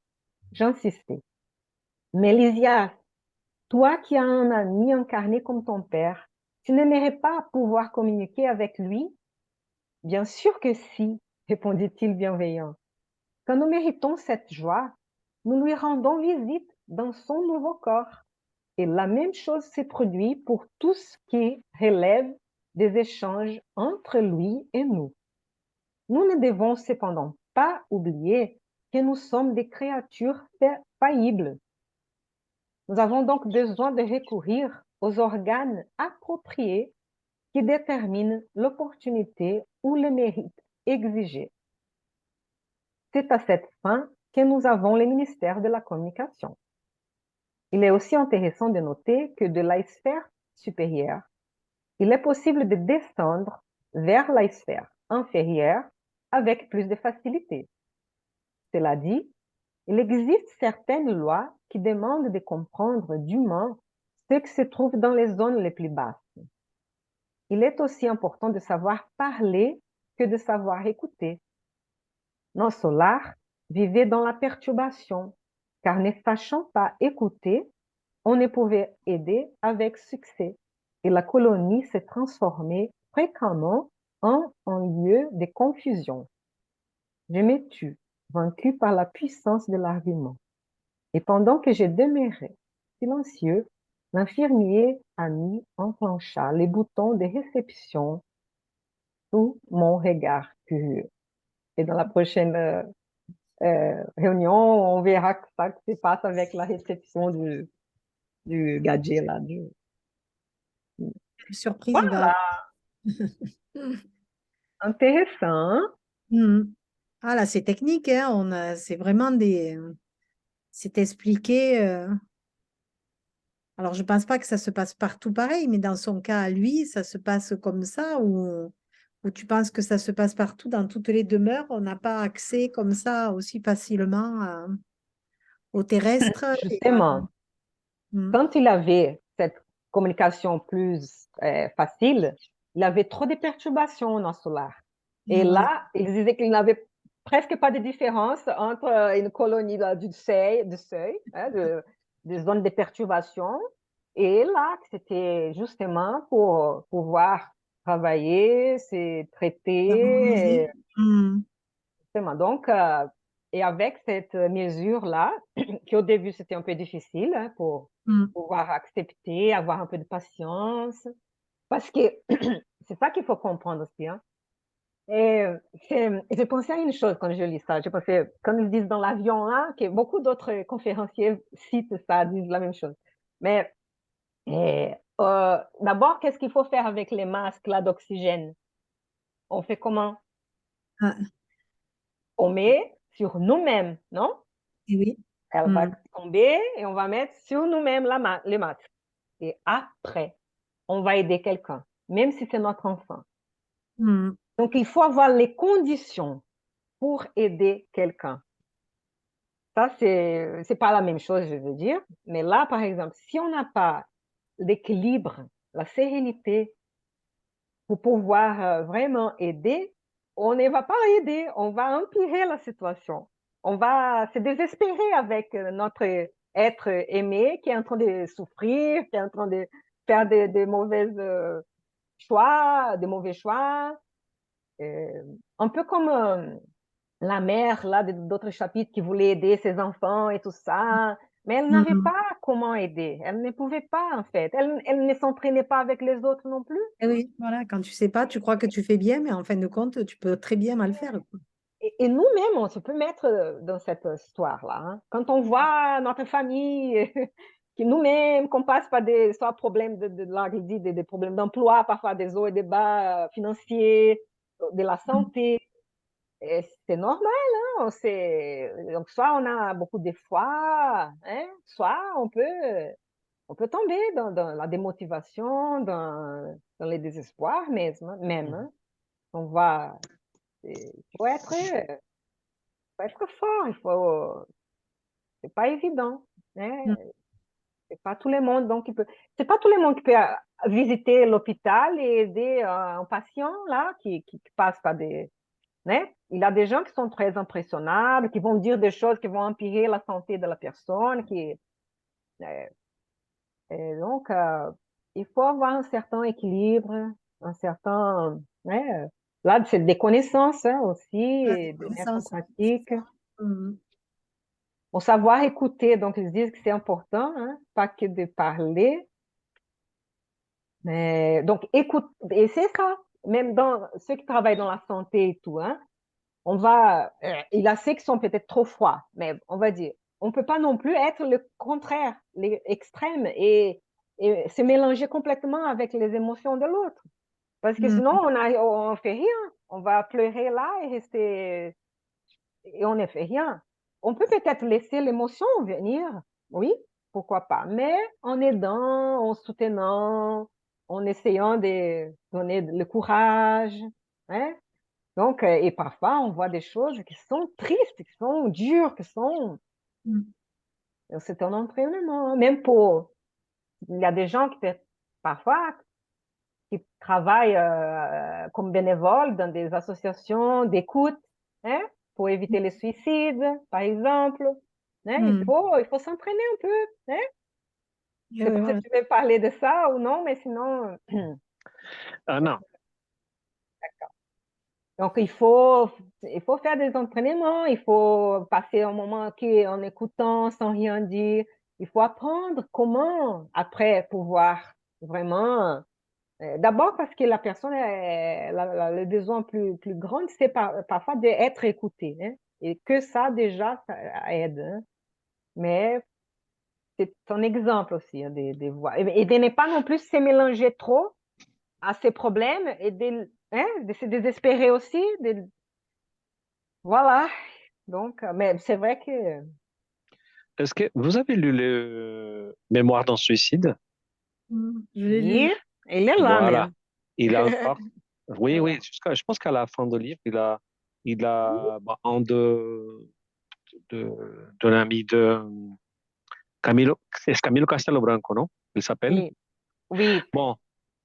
j'insistais. Mais Lysias, toi qui as un ami incarné comme ton père, tu n'aimerais pas pouvoir communiquer avec lui? Bien sûr que si, répondit-il bienveillant. Quand nous méritons cette joie, nous lui rendons visite dans son nouveau corps. Et la même chose s'est produite pour tout ce qui relève des échanges entre lui et nous. Nous ne devons cependant pas oublier que nous sommes des créatures faillibles. Nous avons donc besoin de recourir aux organes appropriés qui déterminent l'opportunité ou le mérite exigé. C'est à cette fin que nous avons le ministère de la communication. Il est aussi intéressant de noter que de la sphère supérieure, il est possible de descendre vers la sphère inférieure avec plus de facilité. Cela dit, il existe certaines lois qui demandent de comprendre dûment ce qui se trouve dans les zones les plus basses. Il est aussi important de savoir parler que de savoir écouter. Nos solars vivaient dans la perturbation, car ne sachant pas écouter, on ne pouvait aider avec succès, et la colonie s'est transformée fréquemment en un lieu de confusion. Je me tus, vaincu par la puissance de l'argument. Et pendant que je demeurais silencieux, l'infirmier ami enclencha les boutons de réception sous mon regard curieux. Et dans la prochaine réunion, on verra ça qui se passe avec la réception du gadget là. Surprise, il va. Voilà, intéressant. Mhm. Ah là, c'est technique, hein, c'est vraiment des. C'est expliqué. Alors, je pense pas que ça se passe partout pareil, mais dans son cas, à lui, ça se passe comme ça, ou tu penses que ça se passe partout dans toutes les demeures, on n'a pas accès comme ça aussi facilement au terrestre. Justement, Mhm. quand il avait cette communication plus facile, il avait trop de perturbations dans solaire. Et Ouais. là, il disait qu'il n'avait presque pas de différence entre une colonie là, du seuil hein, des zones de perturbation Et là, c'était justement pour pouvoir travailler, se traiter. Harmoniser. Hmm, Justement. Donc, et avec cette mesure-là, qui au début c'était un peu difficile hein, pour hmm. pouvoir accepter, avoir un peu de patience, parce que c'est ça qu'il faut comprendre aussi. Hein. Et j'ai pensé à une chose quand je lis ça. J'ai pensé, comme ils disent dans l'avion là, que beaucoup d'autres conférenciers citent ça, disent la même chose. Mais d'abord, qu'est-ce qu'il faut faire avec les masques là d'oxygène? On fait comment? Ah, On met sur nous-mêmes, non? et oui. Elle va Hmm, tomber et on va mettre sur nous-mêmes les masques. Et après, on va aider quelqu'un, même si c'est notre enfant. hmm. Donc, il faut avoir les conditions pour aider quelqu'un. Ça, c'est pas la même chose, je veux dire. Mais là, par exemple, si on n'a pas l'équilibre, la sérénité pour pouvoir vraiment aider, on ne va pas aider, on va empirer la situation. On va se désespérer avec notre être aimé qui est en train de souffrir, qui est en train de faire des mauvais choix, des mauvais choix. Euh, un peu comme la mère là d'autres chapitres qui voulait aider ses enfants et tout ça, mais elle n'avait Hmm. pas comment aider. Elle ne pouvait pas en fait. Elle ne s'entraînait pas avec les autres non plus. Et oui, voilà, quand tu sais pas, tu crois que tu fais bien, mais en fin de compte, tu peux très bien mal faire, quoi. Et nous-mêmes, on se peut mettre dans cette histoire-là. Hein. Quand on voit notre famille, que nous-mêmes, qu'on passe par des soit problèmes là, je dis, des problèmes d'emploi, parfois des hauts et des bas financiers, de la Hmm. santé, et c'est normal. Hein, donc, soit on a beaucoup de foi, hein, soit on peut tomber dans la démotivation, dans les désespoirs même. Hein. On va, il faut être fort, c'est pas évident. Hein. Hmm. C'est pas tout le monde donc qui peut, c'est pas tout le monde qui peut visiter l'hôpital et aider un patient là qui passe par des, hein. Il y a des gens qui sont très impressionnables, qui vont dire des choses qui vont empirer la santé de la personne, euh, et donc il faut avoir un certain équilibre, un certain, hein, là c'est des connaissances hein, aussi, Ah, des et de mettre en connaissances. pratique. Hmm. Au savoir écouter, donc ils disent que c'est important, hein, pas que de parler, mais donc écoute, et c'est ça, même dans ceux qui travaillent dans la santé et tout, hein, il y a ceux qui sont peut-être trop froids, mais on va dire, on peut pas non plus être le contraire, les extrêmes et se mélanger complètement avec les émotions de l'autre, parce que Hmm. sinon on fait rien, on va pleurer là et rester et on ne fait rien. On peut peut-être laisser l'émotion venir, oui, pourquoi pas, mais en aidant, en soutenant, en essayant de donner le courage. Hein? Donc, et parfois, on voit des choses qui sont tristes, qui sont dures, qui sont. Hmm. C'est un entraînement, hein. Même pour. Il y a des gens qui, parfois, qui travaillent comme bénévoles dans des associations d'écoute, hein, pour éviter les suicides, par exemple. Hein, Hmm. il faut s'entraîner un peu. Hein. Je Et sais oui, pas si voilà. tu veux parler de ça ou non, mais sinon. Ah non, Donc, il faut faire des entraînements, il faut passer un moment qui, en écoutant sans rien dire. Il faut apprendre comment, après, pouvoir vraiment. D'abord parce que la personne, le besoin plus grand, c'est parfois d'être écoutée. Hein, et que ça, déjà, ça aide. Hein. Mais c'est un exemple aussi hein, de voir. Et de ne pas non plus se mélanger trop à ces problèmes et hein, de se désespérer aussi. Voilà. Donc, mais c'est vrai que est-ce que vous avez lu le Mémoire d'un suicide? Hmm. Je l'ai lu. oui, il est là Voilà. même. Il a encore, oui, oui, Alors, je pense qu'à la fin du livre, il a bah, un de l'ami de Camilo, c'est Camilo Castelo Branco, non? Il s'appelle? oui, oui, Bon,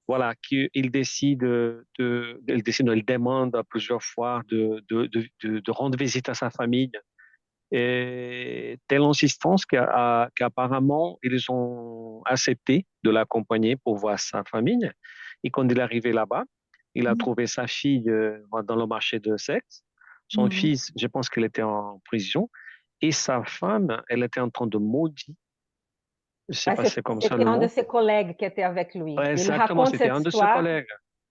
voilà, qu'il décide il décide, il demande plusieurs fois de rendre visite à sa famille Et telle insistance qu'apparemment, ils ont accepté de l'accompagner pour voir sa famille. Et quand il est arrivé là-bas, il a Mhm. trouvé sa fille dans le marché de sexe. Son Mhm. fils, je pense qu'il était en prison. Et sa femme, elle était en train de maudire. Je sais Ah, pas si c'est comme ça c'était le un de mot. ses collègues qui était avec lui. Ouais, Il exactement, raconte c'était cette un de ses histoire, collègues.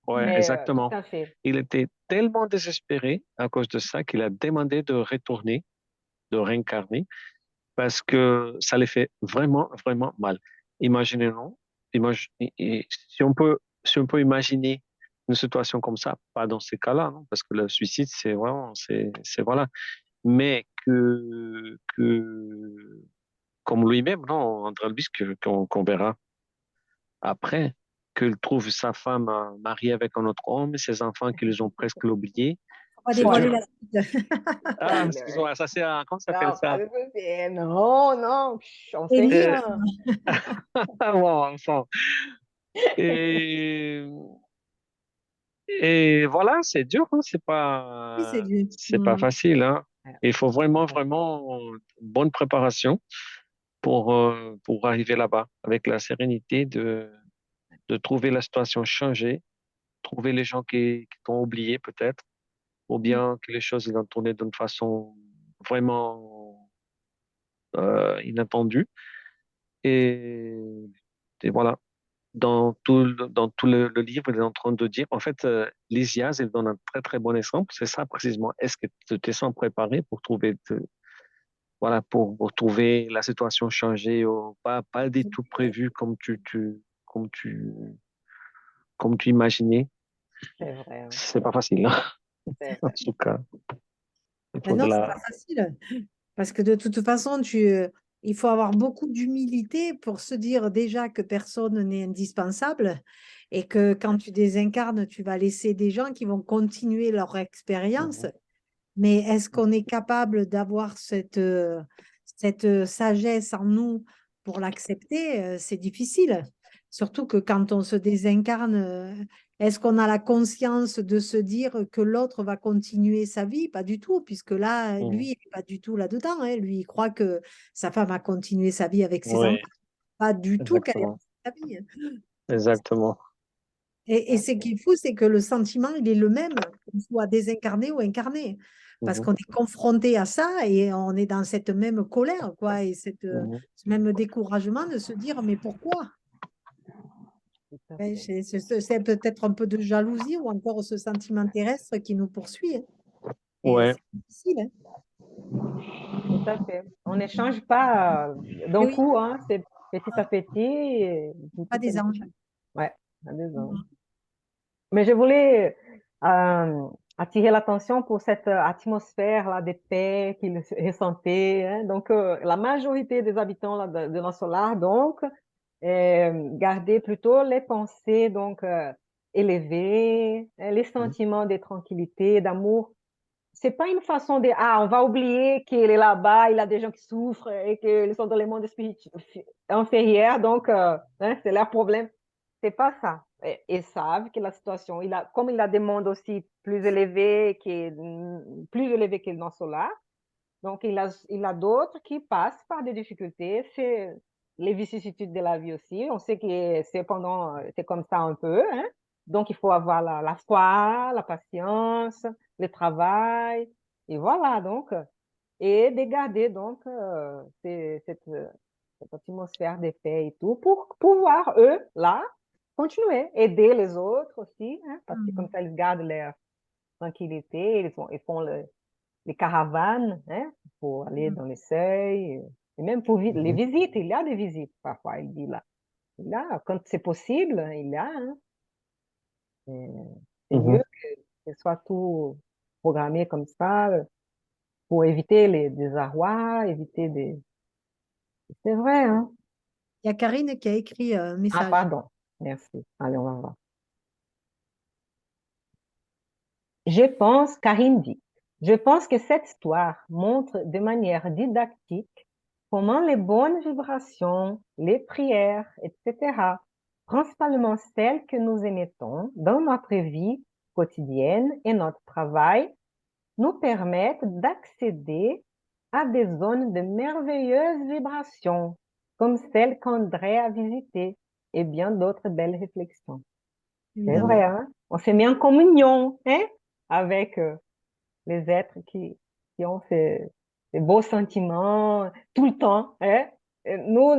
Ouais, mais tout exactement. à fait. Il était tellement désespéré à cause de ça qu'il a demandé de retourner, de réincarner, parce que ça les fait vraiment, vraiment mal. Imaginez-nous, si on peut imaginer une situation comme ça, pas dans ces cas-là, non, parce que le suicide, c'est vraiment, voilà. Mais comme lui-même, non, André Albis, qu'on verra après, qu'il trouve sa femme mariée avec un autre homme, ses enfants qu'ils ont presque oubliés, On va c'est Ouais. dévoiler dur. la suite. Ah, excuse-moi, ça c'est comment ça s'appelle Non, pas ça? de souci. Non, non, chut, on sait Élie, Euh, rien. bon, enfin. Et, et voilà, c'est dur, hein, oui, c'est Dieu. c'est pas facile, hein. Il faut vraiment, vraiment une bonne préparation pour arriver là-bas, avec la sérénité de trouver la situation changée, trouver les gens qui t'ont oublié peut-être, ou bien que les choses ils ont tourné d'une façon vraiment inattendue. Et, et voilà. Dans tout le livre, il est en train de dire, en fait, Lysias, il donne un très, très bon exemple. C'est ça précisément. Est-ce que tu te sens préparé pour trouver, voilà, pour trouver la situation changée ou pas du tout prévu comme tu, comme tu imaginais? C'est vrai, hein, C'est pas facile, hein. c'est En vrai. tout cas. Il faut Ben de non, c'est pas la, facile. Parce que de toute façon, il faut avoir beaucoup d'humilité pour se dire déjà que personne n'est indispensable et que quand tu désincarnes, tu vas laisser des gens qui vont continuer leur expérience. Mhm. Mais est-ce qu'on est capable d'avoir cette sagesse en nous pour l'accepter? C'est difficile. Surtout que quand on se désincarne, est-ce qu'on a la conscience de se dire que l'autre va continuer sa vie? Pas du tout, puisque là, Mhm. lui, il n'est pas du tout là-dedans, hein. Lui, il croit que sa femme a continué sa vie avec ses enfants. Oui, Pas du tout qu'elle a exactement. sa vie, hein. Exactement. Et ce qui est fou, c'est que le sentiment, il est le même, qu'on soit désincarné ou incarné. Parce Mhm. qu'on est confronté à ça et on est dans cette même colère, quoi, et Mhm. ce même découragement de se dire, mais pourquoi? Tout à Ouais, fait. c'est peut-être un peu de jalousie ou encore ce sentiment terrestre qui nous poursuit, hein. Et Ouais. c'est difficile, hein. Tout à fait. On n'échange pas Et d'un oui, coup, hein, c'est petit à petit, pas petit à des petit. anges. Ouais, à des anges. Mhm. Mais je voulais attirer l'attention pour cette atmosphère là de paix qu'ils ressentaient, hein. Donc, la majorité des habitants là, de notre solar, donc, gardaient plutôt les pensées donc élevées, hein, les sentiments de tranquillité, d'amour. C'est pas une façon de on va oublier qu'il est là-bas, il y a des gens qui souffrent et qu'ils sont dans le monde inférieur, donc hein, c'est leur problème. C'est pas ça. Ils savent que la situation, comme il a des mondes aussi plus élevés que dans Solar, donc il a d'autres qui passent par des difficultés. C'est les vicissitudes de la vie aussi. On sait que c'est comme ça un peu, hein. Donc il faut avoir la foi, la patience, le travail, et voilà donc. Et de garder donc cette atmosphère de paix et tout pour pouvoir, eux, là, continuer, aider les autres aussi, hein, parce que comme Mhm. ça, ils gardent leur tranquillité, ils font les caravanes, hein, pour aller Mhm. dans les seuils, et même pour les visites, il y a des visites parfois, il dit là. Là, quand c'est possible, il y a, hein, et c'est mieux Mhm. que ce soit tout programmé comme ça pour éviter les désarrois, éviter des... C'est vrai, hein? Il y a Karine qui a écrit un Ah, message. pardon. Merci. Allez, on va voir. Je pense, Karine dit, je pense que cette histoire montre de manière didactique comment les bonnes vibrations, les prières, etc., principalement celles que nous émettons dans notre vie quotidienne et notre travail, nous permettent d'accéder à des zones de merveilleuses vibrations, comme celle qu'André a visitée, et bien d'autres belles réflexions. C'est évidemment. vrai, hein? On s'est mis en communion, hein, avec les êtres qui ont ces beaux sentiments tout le temps, hein? Et nous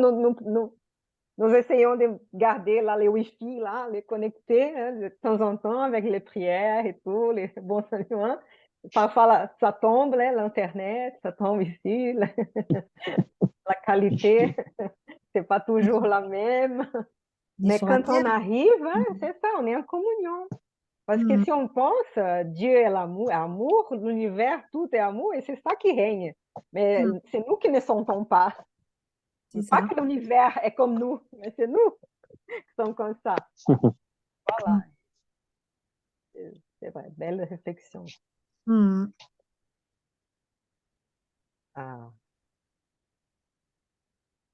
essayons de garder là les Wi-Fi, là, les connecter hein, de temps en temps avec les prières et tout, les bons sentiments. Parfois, là, ça tombe, là, l'Internet, ça tombe ici, la qualité, c'est pas toujours la même. Et Mais sur la quand terre. on arrive, hein, c'est ça, on est en communion. Parce que Mm, si on pense, Dieu est l'amour, amour, l'univers, tout est amour, et c'est ça qui règne. Mais mm, c'est nous qui ne sentons pas. c'est Pas ça. que l'univers est comme nous, mais c'est nous qui sommes comme ça. Voilà, Mm, c'est vrai, belle réflexion. mm. Ah,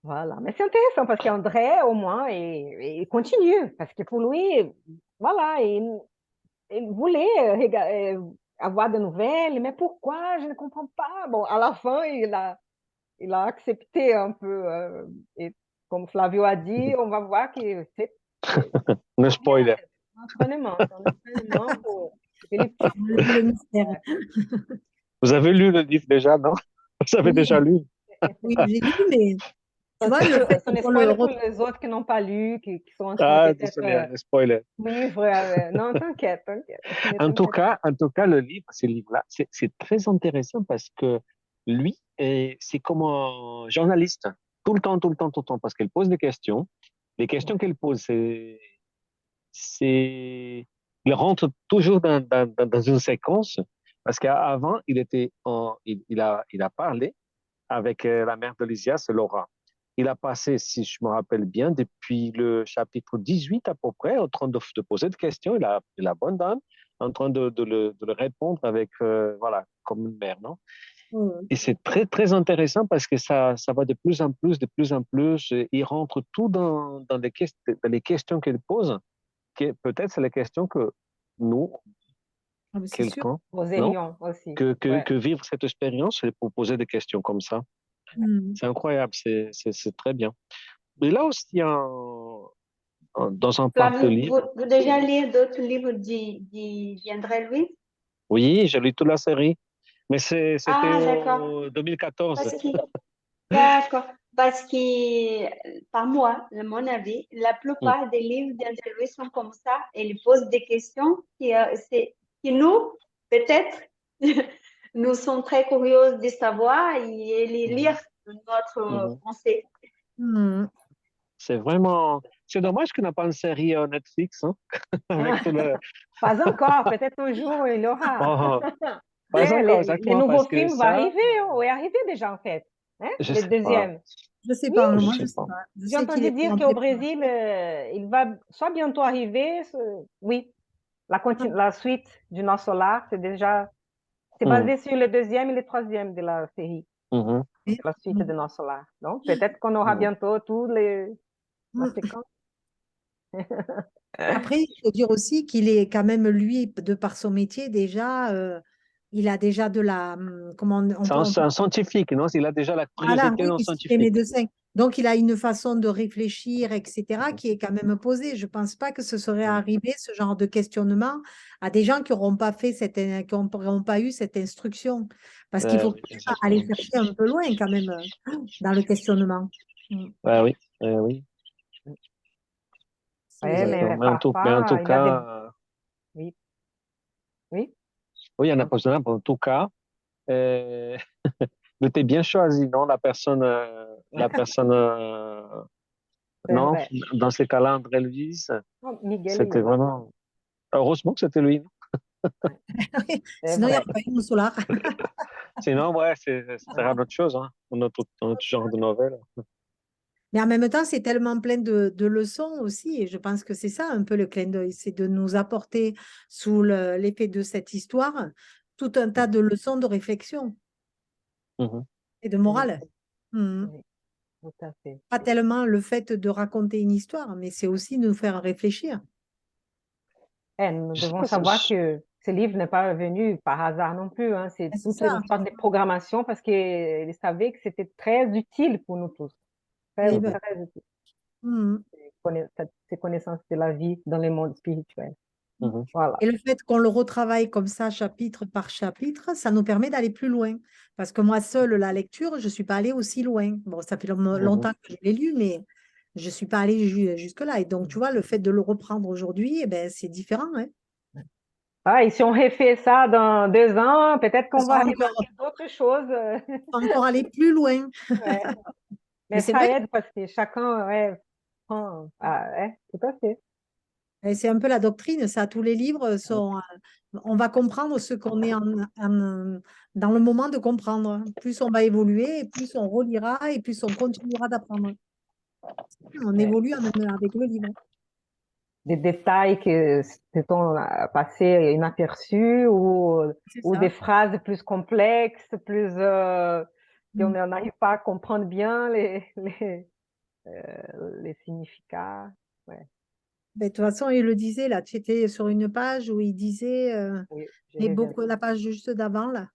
voilà, mais c'est intéressant parce qu'André, au moins, il continue. Parce que pour lui, voilà, il voulait avoir de nouvelles, mais pourquoi? Je ne comprends pas. Bon, à la fin, il a accepté un peu. Et comme Flavio a dit, on va voir que c'est Ne bien, spoiler. c'est un entraînement pour Philippe. Enlever le mystère. Vous avez lu le livre déjà, non? Vous avez Oui, déjà lu? oui, j'ai lu, mais tu vois, le fait Ça ne qu'on le spoil pour retrouve. les autres qui n'ont pas lu, qui sont en train Ah, peut-être désolé, ne spoiler. suivre. Non, t'inquiète, t'inquiète. Ne t'inquiète pas. En tout cas, le livre, ce livre-là, c'est très intéressant parce que lui, c'est comme un journaliste, tout le temps, tout le temps, tout le temps, parce qu'il pose des questions. Les questions qu'il pose, il rentre toujours dans une séquence, parce qu'avant, il a parlé avec la mère de Lysias, Laura. Il a passé, si je me rappelle bien, depuis le chapitre 18 à peu près, en train de poser des questions. Il a la bonne dame en train de le répondre avec, voilà, comme une mère, non? Mm. Et c'est très, très intéressant parce que ça va de plus en plus, de plus en plus. Il rentre tout dans les questions qu'il pose, qui peut-être c'est les questions que nous, Ah, mais c'est sûr. quelqu'un, non? Rosérion aussi. Ouais. Que vivre cette expérience, c'est pour poser des questions comme ça. Mm. C'est incroyable, c'est très bien. Mais là aussi, dans un parc de Flavie, livres, vous déjà lu d'autres livres d'André Louis? oui, j'ai lu toute la série, mais c'était Ah, d'accord. au 2014. Parce que, d'accord. Parce que, par moi, à mon avis, la Hmm. plupart des livres d'André Louis sont comme ça. Et ils posent des questions qui nous, peut-être, nous sommes très curieux de savoir et les Mhm. lire notre Mhm. pensée. Mm. C'est dommage qu'on n'a pas une série Netflix, hein, avec tout le. Pas encore, peut-être un jour il y aura. Oh, pas Hein, encore, les exactement, nouveaux parce que films vont ça, arriver, ou est arrivé déjà en fait. Hein, je le sais pas, deuxième. Je sais Oui, pas, je moi je sais sais pas. pas. Je j'ai sais qu'il entendu est dire en qu'au préparation. Brésil, il va soit bientôt arriver, oui, la suite du Nosso Solar, c'est Hmm. basé sur le deuxième et le troisième de la série, Mhm. la suite de Nosso Solar. Donc peut-être qu'on aura Mhm. bientôt la Mm. séquence. Après, il faut dire aussi qu'il est quand même, lui, de par son métier, déjà, il a déjà de la. Comment on C'est peut. un scientifique, non? Il a déjà la Voilà, curiosité oui, d'un puisqu'il est scientifique. médecin. Donc, il a une façon de réfléchir, etc., Mhm. qui est quand même posée. Je ne pense pas que ce serait Mhm. arrivé, ce genre de questionnement, à des gens qui n'auront pas fait qui n'auront pas eu cette instruction. Parce qu'il faut Oui, quand même aller exactement. chercher un peu loin, quand même, dans le questionnement. Mm. Oui, oui, Oui, C'est. exactement. mais Mais en tout parfois, il y a des... cas, Oui, oui. oui, il y en a pas besoin. En tout cas, euh, il était bien choisi, non? La personne, C'est non? vrai. Dans ces cas-là, André Luiz, Oh, Miguel c'était Luis, vraiment. Heureusement que c'était lui, non? ouais, c'est Sinon, il n'y vrai. aurait pas eu de solar. Sinon, ouais, ce serait autre chose, hein, un autre genre de novelle. Mais en même temps, c'est tellement plein de leçons aussi. Et je pense que c'est ça un peu le clin d'œil, c'est de nous apporter sous l'effet de cette histoire tout un tas de leçons de réflexion Mhm. et de Oui, morale. Hmm. oui, tout à fait. Pas tellement le fait de raconter une histoire, mais c'est aussi nous faire réfléchir. Nous Je sais devons pas si. savoir que ce livre n'est pas venu par hasard non plus, hein. C'est C'est toute ça. l'histoire des programmations parce qu'ils savaient que c'était très utile pour nous tous. Très, Eh ben, très utile. mhm. Ces connaissances de la vie dans le monde spirituel. Mhm. Voilà. Et le fait qu'on le retravaille comme ça, chapitre par chapitre, ça nous permet d'aller plus loin. Parce que moi, seule, la lecture, je ne suis pas allée aussi loin. Bon, ça fait longtemps que je l'ai lu, mais je ne suis pas allée jusque-là. Et donc, tu vois, le fait de le reprendre aujourd'hui, eh ben, c'est différent, hein. Ah, et si on refait ça dans 2 ans, peut-être qu'on Ça va va encore, remarquer d'autres choses. encore aller plus loin. Ouais. Mais Mais c'est ça vrai aide parce que chacun, ouais, prend, ouais, tout à fait. que c'est un peu la doctrine, ça. Tous les livres sont. On va comprendre ce qu'on est dans le moment de comprendre. Plus on va évoluer, et plus on relira et plus on continuera d'apprendre. On Ouais. évolue même avec le livre. Des détails que sont passés inaperçus C'est ou ça. des phrases plus complexes, plus qu'on Mm. n'arrive pas à comprendre bien les significats. Ouais, Ben, de toute façon, il le disait là, tu étais sur une page où il disait, oui, je mais reviens. beaucoup, la page juste d'avant là,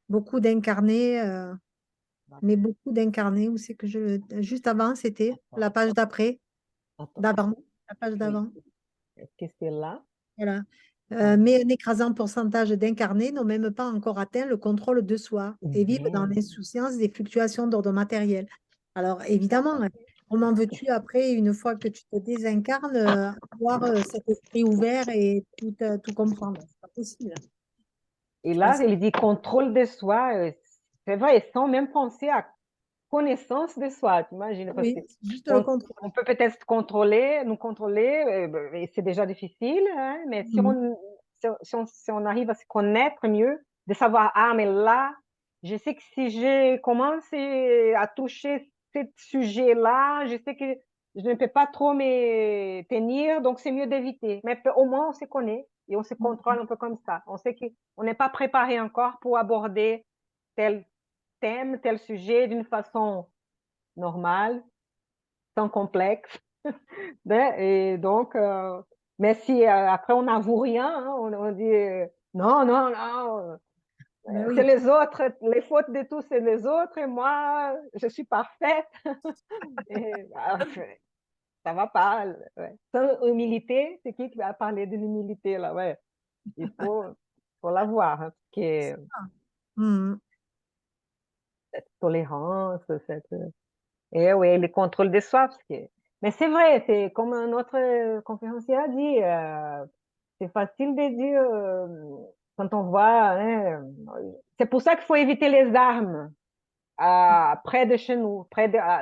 beaucoup d'incarnés, mais beaucoup d'incarnés, où c'est que juste avant, c'était la page d'après, Attends, d'avant, la page oui. d'avant. Est-ce que c'est là? Voilà. Ah, Mais un écrasant pourcentage d'incarnés n'ont même pas encore atteint le contrôle de soi et vivent dans mhm. l'insouciance des fluctuations d'ordre matériel. Alors, évidemment, hein, comment veux-tu, après, une fois que tu te désincarnes, avoir cet esprit ouvert et tout comprendre? C'est pas possible. Et C'est pas là, ça. il dit contrôle de soi. C'est vrai, sans même penser à connaissance de soi, tu imagines, parce que Oui, c'est juste le on, contrôle. on peut peut-être nous contrôler, et c'est déjà difficile, hein, mais Mhm. si on arrive à se connaître mieux, de savoir, ah, mais là, je sais que si je commence à toucher ce sujet-là, je sais que je ne peux pas trop me tenir, donc c'est mieux d'éviter. Mais au moins, on se connaît et on se contrôle un peu comme ça. On sait qu'on n'est pas préparé encore pour aborder tel thème, tel sujet d'une façon normale, sans complexe. Et donc, mais si après on n'avoue rien, hein, on dit non, non, non, Ben c'est oui. les autres, les fautes de tous, c'est les autres, et moi, je suis parfaite. Et, ça va pas. Ouais. Sans humilité, c'est qui va parler de l'humilité là? Ouais, il faut l'avoir, hein, parce que Mhm. cette tolérance, et oui, le contrôle de soi, parce que mais c'est vrai, c'est comme un autre conférencier a dit, c'est facile de dire, quand on voit, hein, c'est pour ça qu'il faut éviter les armes près de chez nous,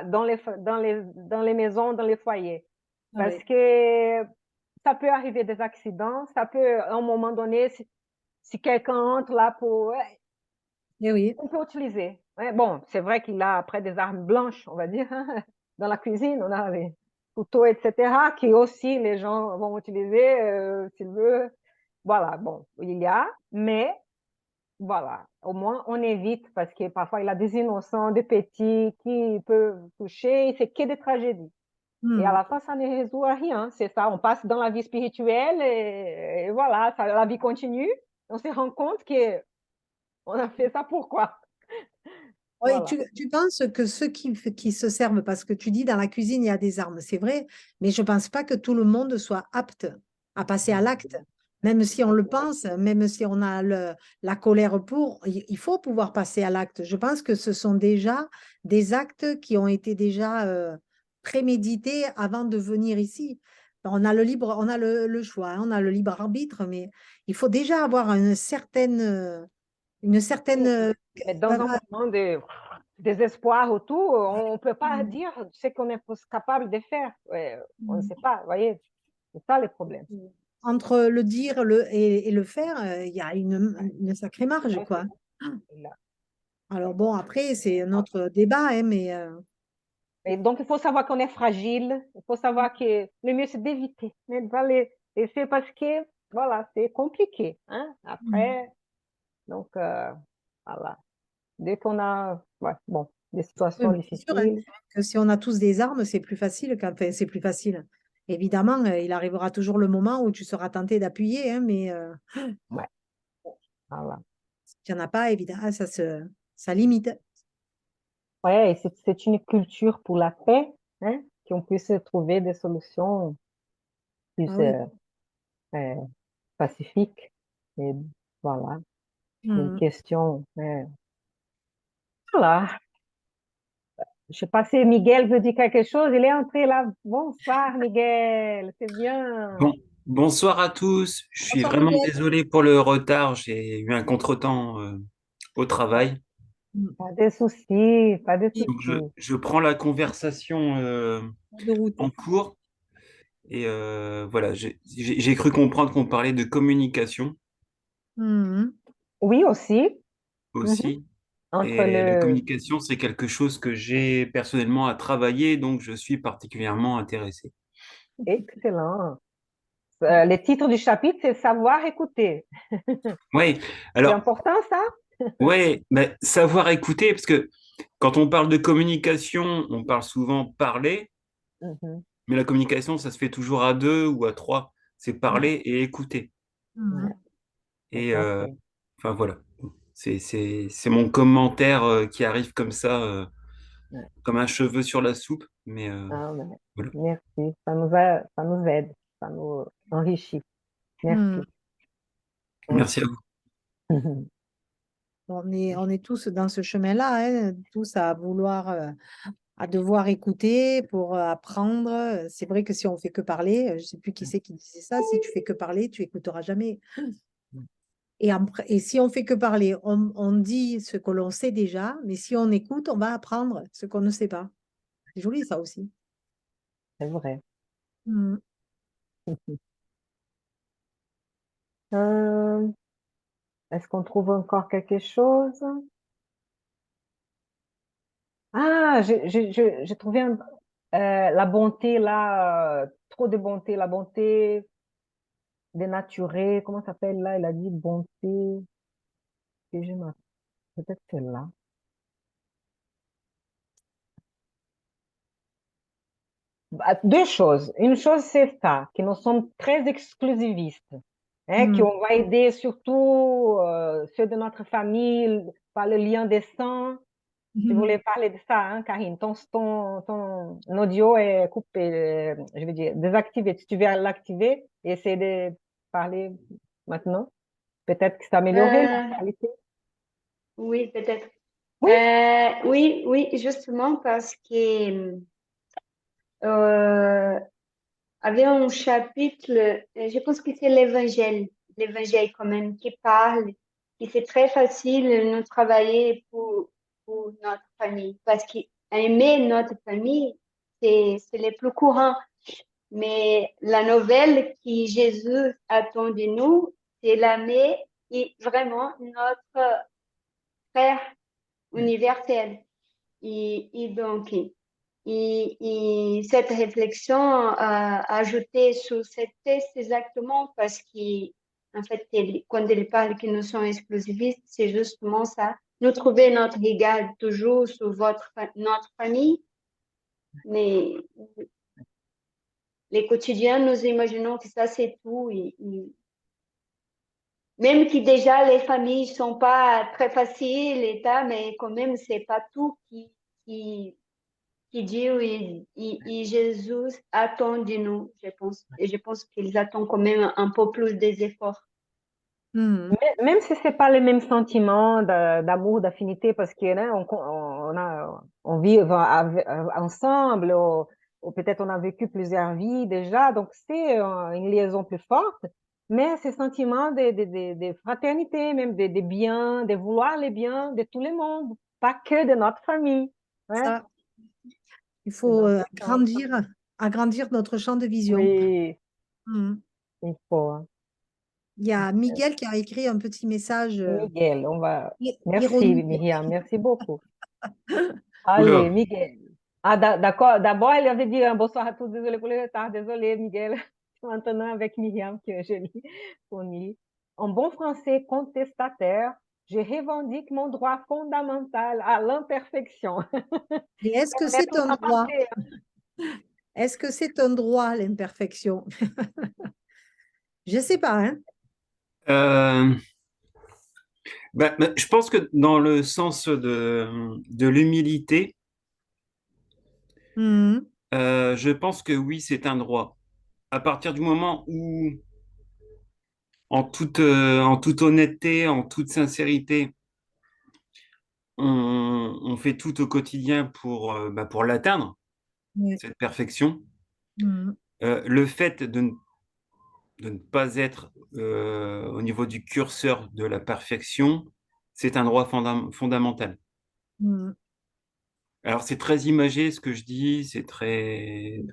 dans les maisons, dans les foyers. Ah Parce ouais. que ça peut arriver des accidents, ça peut, à un moment donné, si quelqu'un entre là ouais, Eh oui. on peut utiliser. Ouais, bon, c'est vrai qu'il a après des armes blanches, on va dire. Dans la cuisine, on a les couteaux, etc., qui aussi les gens vont utiliser s'ils veulent. Voilà, bon, il y a, mais voilà, au moins on évite parce que parfois il y a des innocents, des petits qui peuvent toucher, c'est que des tragédies. Et à Mhm. la fin, ça ne résout à rien, c'est ça. On passe dans la vie spirituelle et voilà, la vie continue. On se rend compte que on a fait ça pourquoi? Oui, Voilà. tu penses que ceux qui se servent, parce que tu dis dans la cuisine, il y a des armes, c'est vrai, mais je ne pense pas que tout le monde soit apte à passer à l'acte. Même si on le pense, même si on a la colère pour, il faut pouvoir passer à l'acte. Je pense que ce sont déjà des actes qui ont été déjà prémédités avant de venir ici. On a le choix, hein, on a le libre arbitre, mais il faut déjà avoir une certaine Oui, mais dans un moment de désespoir ou tout, on ne peut pas dire ce qu'on est capable de faire. Ouais, on ne sait pas, vous voyez, c'est ça le problème. entre le dire et le faire, il y a Ouais, une sacrée marge, là, quoi. là. Alors bon, après, c'est un autre débat, hein, mais Et donc, il faut savoir qu'on est fragile, il faut savoir que le mieux, c'est d'éviter. Mais et c'est parce que, voilà, c'est compliqué. Hein? Après, donc, voilà. Dès qu'on a, ouais, bon, des oui, situations mais c'est sûr, hein, difficiles, que si on a tous des armes, c'est plus facile. Enfin, c'est plus facile. Évidemment, il arrivera toujours le moment où tu seras tenté d'appuyer, hein, mais ouais. Voilà. Il n'y en a pas, évidemment, ça limite. Ouais, et c'est une culture pour la paix, hein, qu'on puisse trouver des solutions plus Ah oui. euh, pacifiques. Et voilà, une Mhm. question. Voilà. Je sais pas si Miguel veut dire quelque chose. Il est entré là. Bonsoir, Miguel. C'est bien. Bon, bonsoir à tous. Je suis Bonsoir, vraiment Miguel. désolé pour le retard. J'ai eu un contretemps au travail. Mhm. Pas de soucis, pas de Donc, soucis. je prends la conversation De route. en cours. Et voilà, j'ai cru comprendre qu'on parlait de communication Mhm. Oui, aussi. Mhm. aussi. Entre Et la le... communication, c'est quelque chose que j'ai personnellement à travailler, donc je suis particulièrement intéressé. Excellent. Le titre du chapitre, c'est Savoir écouter. Oui, C'est alors, important, ça? ouais, mais savoir écouter, parce que quand on parle de communication, on parle souvent parler. Mhm. Mais la communication, ça se fait toujours à deux ou à trois. C'est Mhm. parler et écouter. Ouais, Mhm. tout Et à fait. enfin voilà. C'est mon commentaire qui arrive comme ça, Ouais. comme un cheveu sur la soupe. Mais Ah, ouais. voilà. Merci. Ça nous aide, ça nous enrichit. Mhm. Merci. Oui. Merci à vous. On est tous dans ce chemin-là, hein, tous à vouloir, à devoir écouter pour apprendre. C'est vrai que si on fait que parler, je ne sais plus qui c'est qui disait ça, si tu fais que parler, tu écouteras jamais. Et si on fait que parler, on dit ce que l'on sait déjà, mais si on écoute, on va apprendre ce qu'on ne sait pas. C'est joli ça aussi. C'est vrai. Mhm. Euh, Est-ce qu'on trouve encore quelque chose? Ah, j'ai trouvé la bonté là, trop de bonté, la bonté dénaturée. Comment ça s'appelle là? Il a dit bonté. Que je m'appelle peut-être celle-là. Bah, deux choses. Une chose, c'est ça, que nous sommes très exclusivistes, hein, Mhm. qu'on va aider surtout ceux de notre famille par le lien des sangs. Tu Mhm. voulais parler de ça, hein, Karine. Ton audio est coupé, je veux dire, désactivé. Si tu veux l'activer et essayer de parler maintenant, peut-être que ça améliorerait la Euh, qualité. oui, peut-être. Oui. Oui, oui, justement parce que euh, avait un chapitre, je pense que c'est l'évangile quand même, qui parle, et c'est très facile de nous travailler pour notre famille, parce qu'aimer notre famille, c'est le plus courant. Mais la nouvelle que Jésus attend de nous, c'est l'aimer et vraiment notre frère universel. Et donc, et cette réflexion ajoutée sur cette texte exactement parce qu'en fait, quand elle parle que nous sommes exclusivistes, c'est justement ça. Nous trouver notre regard toujours sur notre famille, mais les quotidiens, nous imaginons que ça, c'est tout. Même que déjà, les familles sont pas très faciles, et ça, mais quand même, c'est pas tout qui qui dit oui, et Jésus attend de nous, je pense. Et je pense qu'ils attendent quand même un peu plus des efforts. Mhm. Même si c'est pas les mêmes sentiments d'amour, d'affinité, parce que hein, on vit ensemble, ou peut-être on a vécu plusieurs vies déjà, donc c'est une liaison plus forte. Mais ces sentiments de fraternité, même des biens, de vouloir les biens de tout le monde, pas que de notre famille. Hein, Ça, il c'est faut dans ce sens. agrandir notre champ de vision. Oui, Mhm. il faut. Hein. Il y a Miguel qui a écrit un petit message Miguel, on va. Merci, ironique. Myriam, merci beaucoup. Allez, Oula, Miguel. Ah, d'accord. D'abord, elle avait dit un bonsoir à tous. Désolé pour le retard. Désolé, Miguel. Maintenant, avec Myriam, que je lis pour lui. En bon français contestataire, je revendique mon droit fondamental à l'imperfection. Et est-ce que On est c'est tous un en droit? partie. Est-ce que c'est un droit, l'imperfection? Je ne sais pas, hein? euh, Je pense que dans le sens de l'humilité, Mhm. je pense que oui, c'est un droit. À partir du moment où, en toute honnêteté, en toute sincérité, on fait tout au quotidien pour l'atteindre, Ouais. cette perfection, Mhm. le fait de ne pas être au niveau du curseur de la perfection, c'est un droit fondamental. Mhm. Alors, c'est très imagé ce que je dis, c'est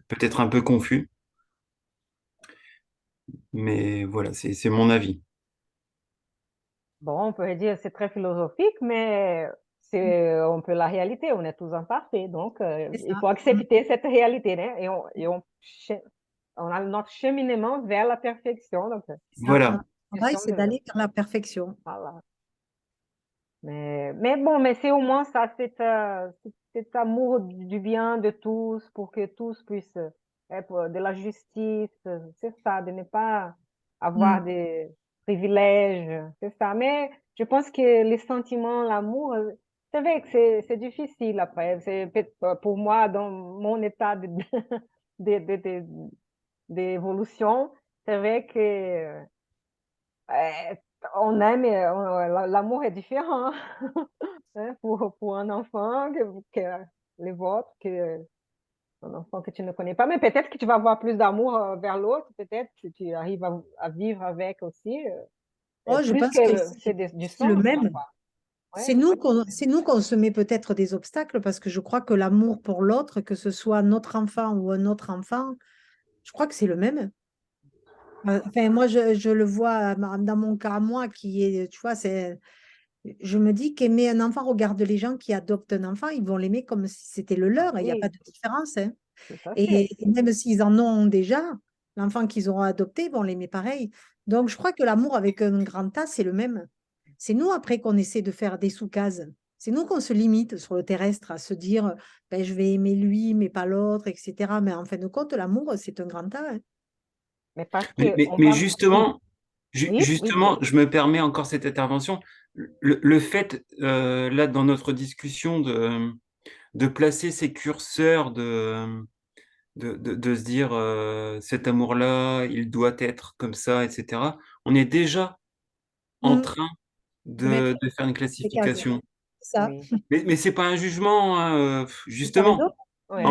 peut-être un peu confus, mais voilà, c'est mon avis. Bon, on peut dire c'est très philosophique, mais c'est un peu la réalité. On est tous imparfaits, donc C'est il ça. faut accepter cette réalité, hein, on a notre cheminement vers la perfection. Donc, C'est ça. Voilà. Notre travail, question c'est de, d'aller vers la perfection. voilà. Mais bon, mais c'est au moins ça, cet amour du bien de tous pour que tous puissent être de la justice, c'est ça, de ne pas avoir Mhm. des privilèges, c'est ça. Mais je pense que les sentiments, l'amour, c'est vrai que c'est difficile après. Pour moi, dans mon état de- de- de- d'évolution, c'est vrai que euh, on aime, l'amour est différent. Hein, pour un enfant que les vôtres, que un enfant que tu ne connais pas. Mais peut-être que tu vas avoir plus d'amour vers l'autre, peut-être que tu arrives à vivre avec aussi, Oh, je plus pense que que c'est du c'est le sang, même. parfois. C'est Ouais, nous qu'on se met peut-être des obstacles parce que je crois que l'amour pour l'autre, que ce soit notre enfant ou un autre enfant, je crois que c'est le même. Enfin, moi, je le vois dans mon cas, moi, qui est, tu vois, je me dis qu'aimer un enfant, regarde les gens qui adoptent un enfant, ils vont l'aimer comme si c'était le leur. Il n'y a pas oui, de différence, hein. tout à fait. Et même s'ils en ont déjà, l'enfant qu'ils auront adopté, ils vont l'aimer pareil. Donc, je crois que l'amour avec un grand A, c'est le même. C'est nous, après, qu'on essaie de faire des sous-cases. C'est nous qu'on se limite sur le terrestre à se dire, ben, je vais aimer lui, mais pas l'autre, etc. Mais en fin de compte, l'amour, c'est un grand A, hein. Mais parce Mais, que mais- on mais va... Oui, justement, oui, oui, justement, je me permets encore cette intervention. Le fait, là, dans notre discussion, de placer ces curseurs, de se dire cet amour-là, il doit être comme ça, etc. On est déjà en Mm. train De mettre de faire une des cases. classification. C'est ça. oui, Mais c'est pas un jugement, hein, Tu as justement. raison. ouais. Mm.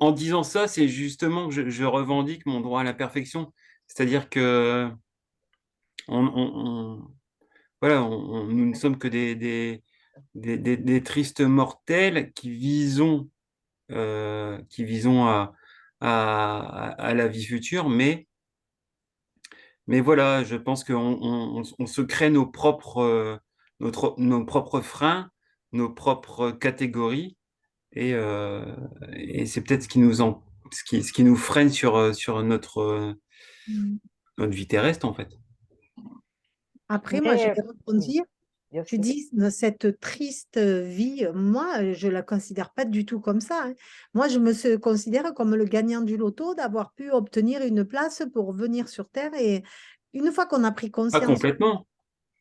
En disant ça, c'est justement que je revendique mon droit à la perfection. C'est-à-dire que on, on- on- voilà, nous ne sommes que des tristes mortels qui visons à la vie future, mais voilà, je pense qu'on se crée nos propres freins, nos propres catégories, et c'est peut-être ce qui nous freine sur Mm. notre vie terrestre, en fait. Après, moi, je Mais vais oui, rebondir. bien Tu sûr. dis, cette triste vie, moi, je la considère pas du tout comme ça, hein. Moi, considère comme le gagnant du loto d'avoir pu obtenir une place pour venir sur Terre. Et une fois qu'on a pris Pas conscience complètement.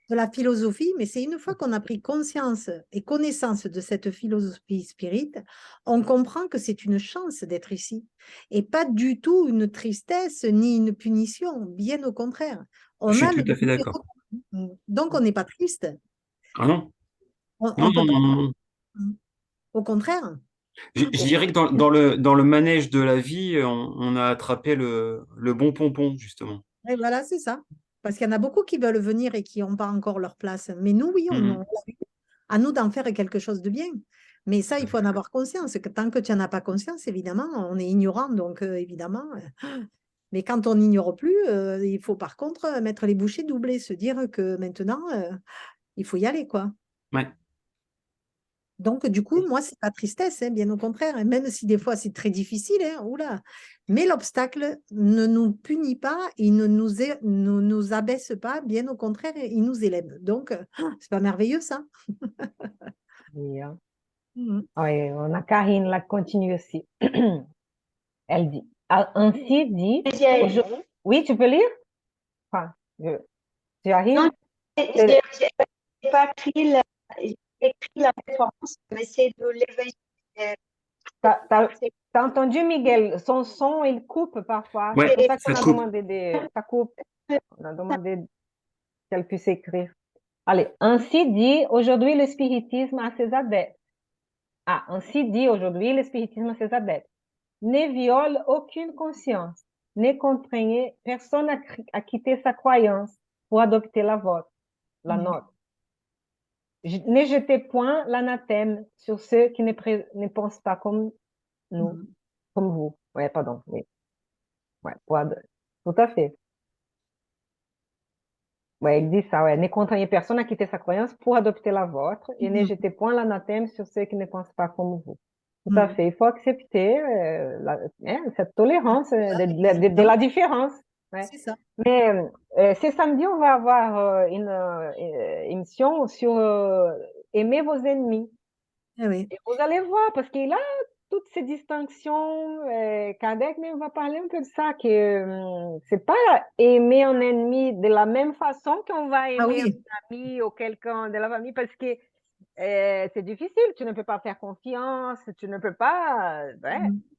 de la philosophie, mais c'est une fois qu'on a pris conscience et connaissance de cette philosophie spirit, on comprend que c'est une chance d'être ici et pas du tout une tristesse ni une punition, bien au contraire. Je On suis a tout le à fait d'accord. donc on n'est pas triste. Ah non? On Non, peut non, pas. non, non, non. Au contraire. Je dirais que dans le manège de la vie, on a attrapé le bon pompon, justement. Et voilà, c'est ça. Parce qu'il y en a beaucoup qui veulent venir et qui n'ont pas encore leur place. Mais nous, oui, Mhm. à nous d'en faire quelque chose de bien. Mais ça, il faut en avoir conscience. Que tant que tu n'en as pas conscience, évidemment, on est ignorant. Donc, évidemment. Mais quand on n'ignore plus, il faut par contre mettre les bouchées doublées, se dire que maintenant, il faut y aller, quoi. Ouais. Donc, du coup, moi, c'est pas tristesse, hein, bien au contraire, hein, même si des fois c'est très difficile, hein, oula. Mais l'obstacle ne nous punit pas, il ne nous abaisse pas, bien au contraire, il nous élève. Donc, c'est pas merveilleux, ça? Oui, hein. Mhm. Ouais, on a Karine là, continue aussi. Elle dit, ainsi dit, J'ai- oui, tu peux lire? Enfin, tu arrives? Non, C'est- j'ai pas écrit j'ai écrit la référence, mais c'est de l'évangile. T'as entendu, Miguel? Son son, il coupe parfois. C'est Ouais, pour ça qu'on ça a coupe. demandé ça coupe. On a demandé qu'elle puisse écrire. Allez, ainsi dit aujourd'hui le spiritisme à ses adeptes. Ah, ainsi dit aujourd'hui le spiritisme à ses adeptes. Ne viole aucune conscience, ne contraignez personne à quitter sa croyance pour adopter la vôtre, la nôtre. Ne jetez point l'anathème sur ceux qui ne pensent pas comme nous, comme vous. Ouais, pardon, oui. Ouais, tout à fait. Ouais, il dit ça, ouais. Ne contraignez personne à quitter sa croyance pour adopter la vôtre et ne jetez point l'anathème sur ceux qui ne pensent pas comme vous. Tout à fait. Il faut accepter cette tolérance de la différence. Ouais. C'est ça. Mais ce samedi, on va avoir une émission sur aimer vos ennemis. Eh oui. Et vous allez voir, parce qu'il a toutes ces distinctions. Kardec même va parler un peu de ça, que c'est pas aimer un ennemi de la même façon qu'on va Ah aimer oui. un ami ou quelqu'un de la famille, parce que c'est difficile, tu ne peux pas faire confiance, tu ne peux pas,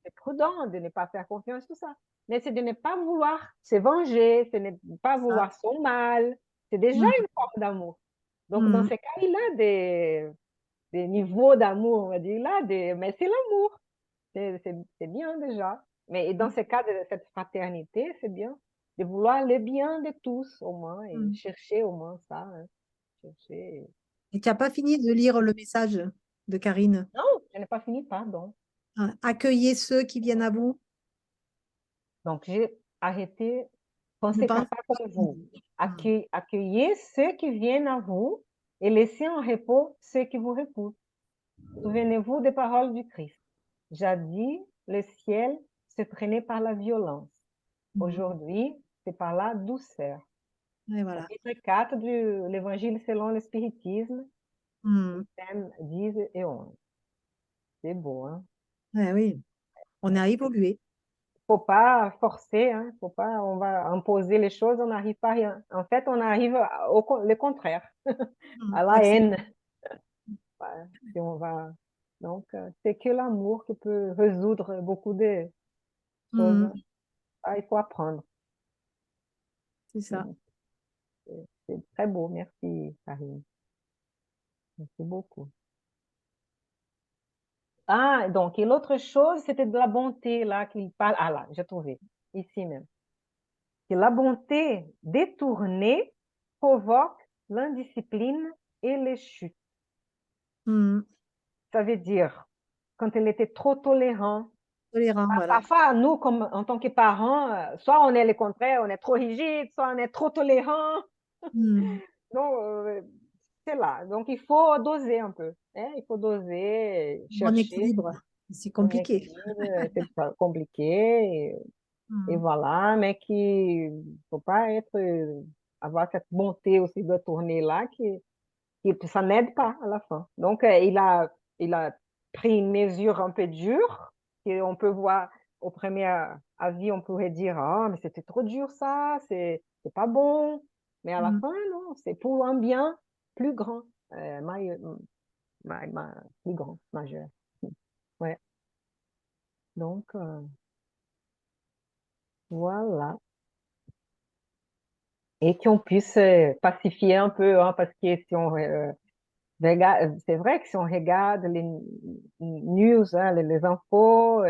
c'est prudent de ne pas faire confiance, tout ça. Mais c'est de ne pas vouloir se venger, c'est de ne pas vouloir son mal, c'est déjà une forme d'amour. Donc, dans ces cas, il a des niveaux d'amour, on va dire, mais c'est l'amour, c'est bien déjà. Mais dans ce cas de cette fraternité, c'est bien de vouloir le bien de tous, au moins, et chercher au moins ça, hein, chercher. Et tu n'as pas fini de lire le message de Karine. Non, je n'ai pas fini, pardon. Accueillez ceux qui viennent à vous. Donc, j'ai arrêté, Ne pensez pas pensez comme vous. pas. Accueillez ceux qui viennent à vous et laissez en repos ceux qui vous repoussent. Souvenez-vous des paroles du Christ. Jadis, le ciel se prenait par la violence. Aujourd'hui, c'est par la douceur. Et voilà. Chapitre 4 de l'Évangile selon le spiritisme, thèmes 10 et 11. C'est beau, hein? Oui, on a évolué. Faut pas forcer, hein, faut pas, on va imposer les choses, on n'arrive pas à rien. En fait, on arrive le contraire, à la haine. Si on va... Donc, c'est que l'amour qui peut résoudre beaucoup de choses. Ah, il faut apprendre. C'est ça. C'est très beau, merci Karine. Merci beaucoup. Ah, donc, et l'autre chose, c'était de la bonté, là, qu'il parle. Ah là, j'ai trouvé, ici même. Que la bonté détournée provoque l'indiscipline et les chutes. Ça veut dire, quand elle était trop tolérant, Tolérant, voilà. parfois, nous, comme, en tant que parents, soit on est le contraire, on est trop rigide, soit on est trop tolérant. Donc, c'est là. Donc, il faut doser un peu. Hein? Il faut doser, En chercher équilibre. C'est un compliqué. équilibre. C'est pas compliqué. Et voilà, mais qu'il ne faut pas avoir cette bonté aussi de tourner là, ça n'aide pas à la fin. Donc, il a pris une mesure un peu dure, et on peut voir au premier avis, on pourrait dire, ah, mais c'était trop dur ça, c'est pas bon. Mais à la fin, non, c'est pour un bien plus grand, plus grand, majeur. Ouais. Donc, voilà. Et qu'on puisse pacifier un peu, hein, parce que si on c'est vrai que si on regarde les news, hein, les infos,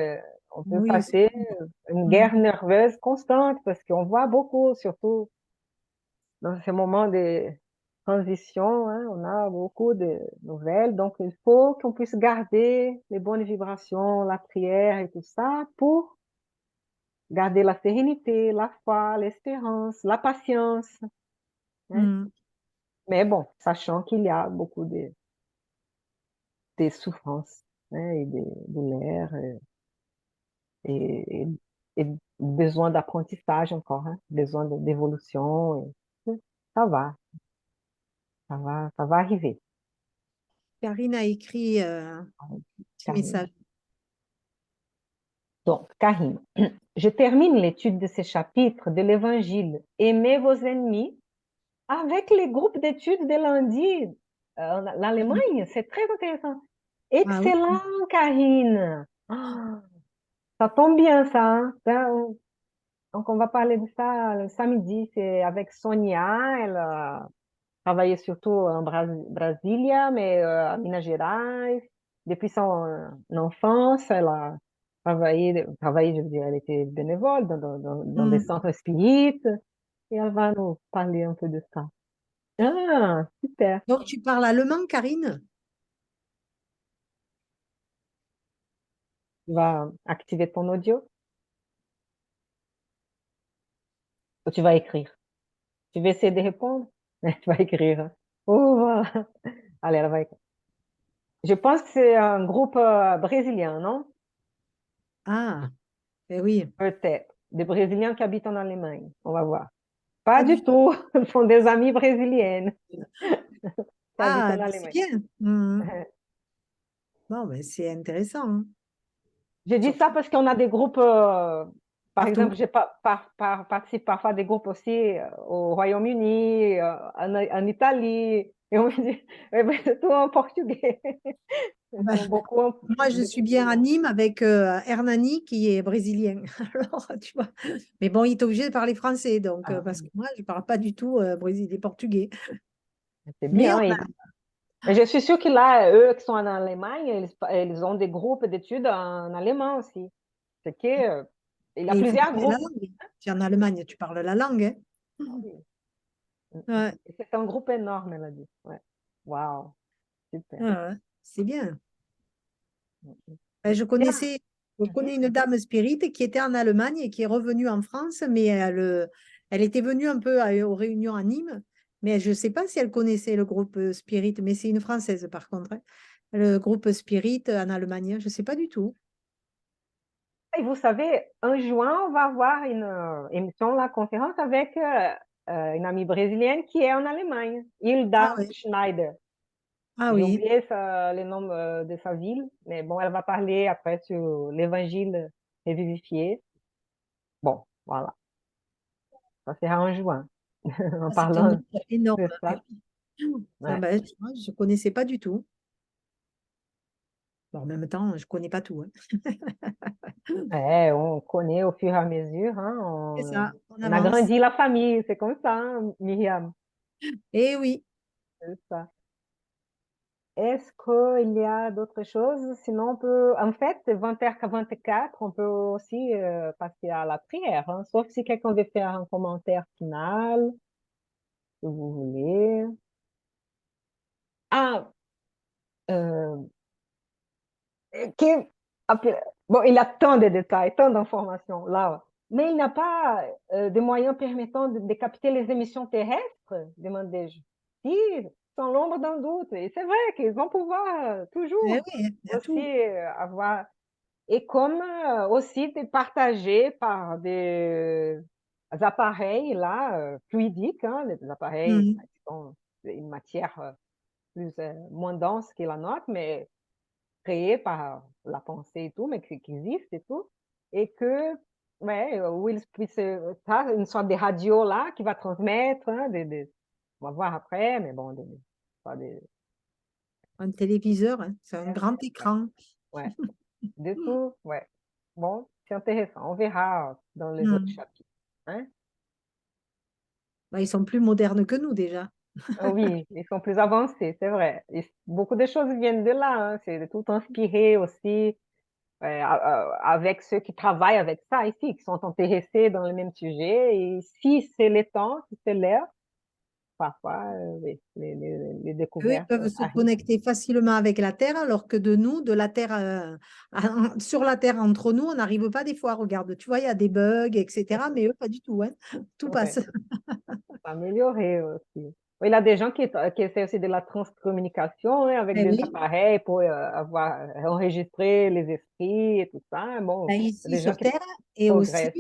on peut Oui, passer une guerre nerveuse constante parce qu'on voit beaucoup, surtout dans ces moments de transition, hein, on a beaucoup de nouvelles. Donc, il faut qu'on puisse garder les bonnes vibrations, la prière et tout ça pour garder la sérénité, la foi, l'espérance, la patience. Hein. Mais bon, sachant qu'il y a beaucoup des souffrances, hein, et des douleurs et, et besoin d'apprentissage encore, hein, besoin d'évolution. Ça va, ça va arriver. Karine a écrit un petit Karine. message. Donc, Karine, je termine l'étude de ces chapitres de l'Évangile. Aimez vos ennemis avec les groupes d'études de lundi l'Allemagne, c'est très intéressant. Ah oui. Excellent, Karine. Ah, ça tombe bien, ça, hein. Donc, on va parler de ça le samedi. C'est avec Sonia. Elle a travaillé surtout en Brasilia, mais à Minas Gerais. Depuis son enfance, elle a travaillé, je veux dire, elle était bénévole dans des Mm. centres spirites. Et elle va nous parler un peu de ça. Ah, super. Donc, tu parles allemand, Karine? Tu vas activer ton audio ou tu vas écrire? Tu vas essayer de répondre? Tu vas écrire. Oh, voilà. Allez, elle va écrire. Je pense que c'est un groupe brésilien, non? Ah, eh oui, Peut-être. Des Brésiliens qui habitent en Allemagne. On va voir. Pas pas du du tout. tout. Ce sont des amis brésiliennes qui habitent Ah, en c'est Allemagne. bien. Mm. Bon, ben, c'est intéressant, hein. Je dis ça Surtout parce qu'on a des groupes, par partout. exemple, j'ai participe parfois à des groupes aussi au Royaume-Uni, en Italie, et on me dit, eh ben, c'est tout en portugais. Ils Ben, sont beaucoup moi, je de suis bien à Portugais. Nîmes avec Hernani qui est brésilien. Alors, tu vois. Mais bon, il est obligé de parler français, donc, Ah, parce que moi, je ne parle pas du tout brésilien portugais. c'est Mais on bien. a. Mais je suis sûre que là, eux qui sont en Allemagne, ils ont des groupes d'études en allemand aussi. C'est que, il y a Et il faut plusieurs parler la groupes. langue. Tu es en Allemagne, tu parles la langue, hein. Ah oui. Ouais, Et c'est un groupe énorme, elle a dit. Ouais. Waouh, super. ouais, ouais. C'est bien. Mm. Ben, Bien. je Mhm. connais une dame spirit qui était en Allemagne et qui est revenue en France, mais elle était venue un peu aux réunions à Nîmes, mais je ne sais pas si elle connaissait le groupe Spirit, mais c'est une Française par contre, hein. Le groupe Spirit en Allemagne, je ne sais pas du tout. Et vous savez, en juin, on va avoir une émission, la conférence avec une amie brésilienne qui est en Allemagne, Ah Hilda oui, Schneider. ah J'ai oui. oublié le nom de sa ville, mais bon, elle va parler après sur l'évangile revivifié. Bon, voilà, ça sera en juin, en Ah, c'est un parlant groupe énorme. de Eh ça. oui. Ah Ouais. ben, tu vois, je ne connaissais pas du tout. Bon, en même temps, je ne connais pas tout, hein. Ouais, on connaît au fur et à mesure, hein, C'est ça, on on avance. agrandit la famille, c'est comme ça, hein, Myriam, Eh oui. c'est ça. Est-ce qu'il y a d'autres choses? Sinon, on peut, en fait, 20h24, on peut aussi passer à la prière, hein, sauf si quelqu'un veut faire un commentaire final, si vous voulez. Ah, euh, que- bon, il y a tant de détails, tant d'informations là, mais il n'y a pas de moyens permettant de capter les émissions terrestres, demandai-je. Si, sans l'ombre d'un doute. Et c'est vrai qu'ils vont pouvoir Eh toujours oui, il y a aussi tout. avoir. Et comme aussi de partager par des appareils là, fluidiques, hein, les appareils Mhm. qui sont une matière plus, moins dense que la nôtre, mais créés par la pensée et tout, mais qui existent et tout. Et que, ouais, où ils puissent, ça, une sorte de radio là qui va transmettre, hein, on va voir après, mais bon, pas des, Un téléviseur, hein, c'est un grand ouais, écran. ouais, de tout, ouais. Bon, c'est intéressant. On verra dans les autres Mhm. chapitres. Hein? Bah, ils sont plus modernes que nous déjà. Ah oui, ils sont plus avancés, c'est vrai. Et beaucoup de choses viennent de là, hein. C'est tout inspiré aussi avec ceux qui travaillent avec ça ici, qui sont intéressés dans le même sujet. Et si c'est le temps, si c'est l'heure, parfois, oui, les Eux, ils découvertes peuvent se arrivent. connecter facilement avec la Terre, alors que de nous, de la Terre, sur la Terre entre nous, on n'arrive pas des fois. Regarde, tu vois, il y a des bugs, etc. Mais eux, pas du tout, hein. Tout passe. Ouais, améliorer aussi. Oui, il y a des gens qui essaient aussi de la transcommunication, hein, avec Eh des oui, appareils pour avoir enregistré les esprits et tout ça. Bon, ben, il y a ici des gens sur qui Terre et aussi progressent.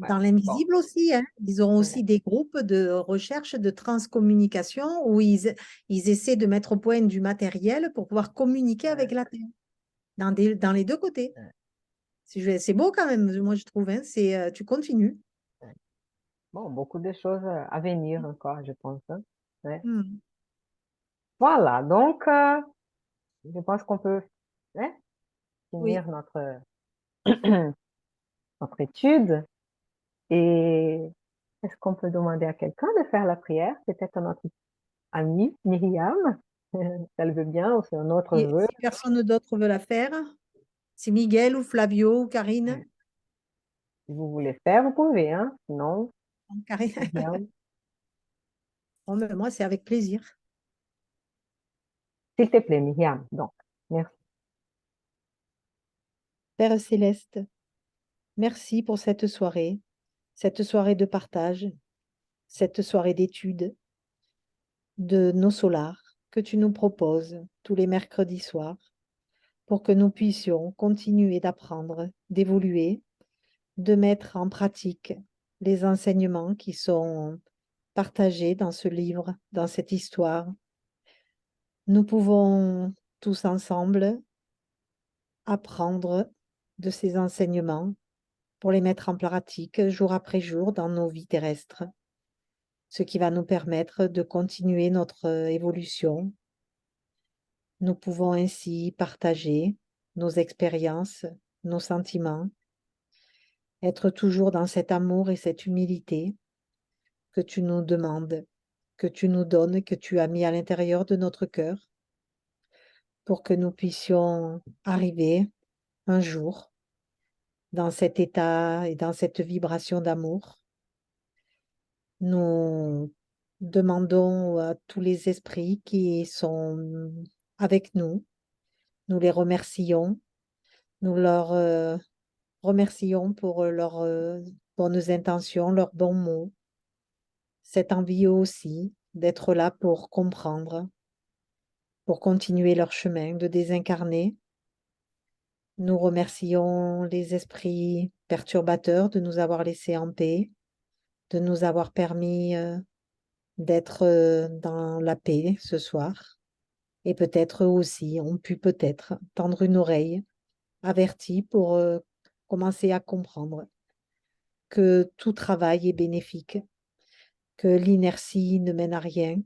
Ouais, dans bon, l'invisible aussi, hein. Ils auront ouais, aussi des groupes de recherche de transcommunication où ils essaient de mettre au point du matériel pour pouvoir communiquer avec ouais, la Terre, dans les deux côtés. ouais, C'est beau quand même, moi je trouve, hein. Tu continues. ouais. Bon, beaucoup de choses à venir encore, je pense, hein. Ouais. Hmm. Voilà, donc je pense qu'on peut hein, Oui, finir notre, notre étude. Et est-ce qu'on peut demander à quelqu'un de faire la prière? Peut-être à notre amie Myriam, si elle veut bien, ou si un autre et veut. si personne d'autre veut la faire, si Miguel ou Flavio ou Karine, Si vous voulez faire, vous pouvez, hein? Sinon, Karine, Myriam. bon, ben, moi c'est avec plaisir. S'il te plaît, Myriam. Donc, merci. Père Céleste, merci pour cette soirée de partage, cette soirée d'étude de nos solars que tu nous proposes tous les mercredis soirs pour que nous puissions continuer d'apprendre, d'évoluer, de mettre en pratique les enseignements qui sont partagés dans ce livre, dans cette histoire. Nous pouvons tous ensemble apprendre de ces enseignements pour les mettre en pratique jour après jour dans nos vies terrestres, ce qui va nous permettre de continuer notre évolution. Nous pouvons ainsi partager nos expériences, nos sentiments, être toujours dans cet amour et cette humilité que tu nous demandes, que tu nous donnes, que tu as mis à l'intérieur de notre cœur, pour que nous puissions arriver un jour dans cet état et dans cette vibration d'amour. Nous demandons à tous les esprits qui sont avec nous, nous les remercions, nous leur remercions pour leurs bonnes intentions, leurs bons mots, cette envie aussi d'être là pour comprendre, pour continuer leur chemin de désincarner. Nous remercions les esprits perturbateurs de nous avoir laissés en paix, de nous avoir permis d'être dans la paix ce soir. Et peut-être aussi, ont pu peut-être tendre une oreille avertie pour commencer à comprendre que tout travail est bénéfique, que l'inertie ne mène à rien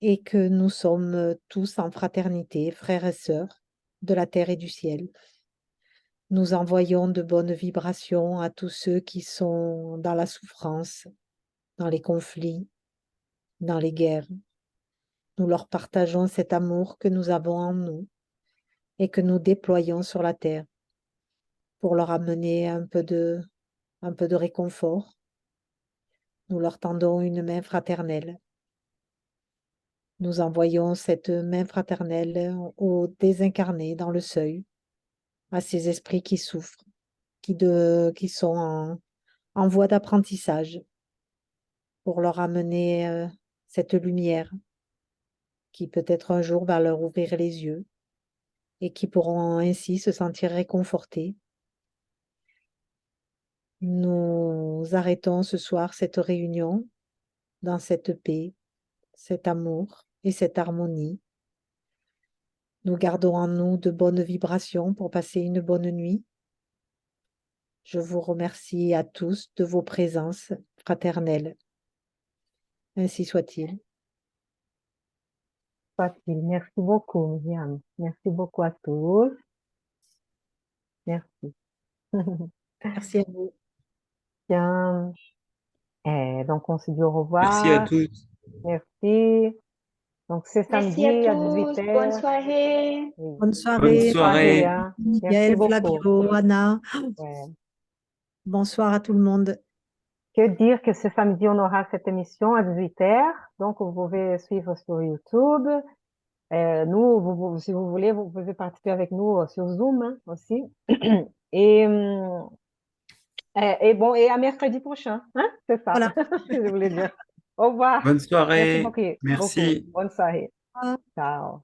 et que nous sommes tous en fraternité, frères et sœurs de la terre et du ciel. Nous envoyons de bonnes vibrations à tous ceux qui sont dans la souffrance, dans les conflits, dans les guerres. Nous leur partageons cet amour que nous avons en nous et que nous déployons sur la terre pour leur amener un peu de réconfort. Nous leur tendons une main fraternelle. Nous envoyons cette main fraternelle aux désincarnés dans le seuil, à ces esprits qui souffrent, qui sont en voie d'apprentissage, pour leur amener cette lumière qui peut-être un jour va leur ouvrir les yeux et qui pourront ainsi se sentir réconfortés. Nous arrêtons ce soir cette réunion dans cette paix, cet amour et cette harmonie. Nous gardons en nous de bonnes vibrations pour passer une bonne nuit. Je vous remercie à tous de vos présences fraternelles. Ainsi soit-il. Soit-il. Merci beaucoup, Myriam. Merci beaucoup à tous. Merci. Merci à vous. Bien. Donc, on se dit au Merci à revoir. tous. Merci. Donc, c'est Merci à samedi à tous. Bonne 18h. soirée. Oui. Bonne Bonne soirée, Bonne soirée, soirée. hein. Merci Miguel, beaucoup. Flavio, Anna. Ouais. Bonsoir à tout le monde. Que dire que ce samedi, on aura cette émission à 18h. Donc, vous pouvez suivre sur YouTube. Nous, si vous voulez, vous pouvez participer avec nous sur Zoom hein, aussi. Et, bon, et à mercredi prochain. Hein? C'est ça Voilà. que je voulais dire. Au revoir. Bonne Merci soirée. beaucoup. Merci. Bonne soirée. Ciao.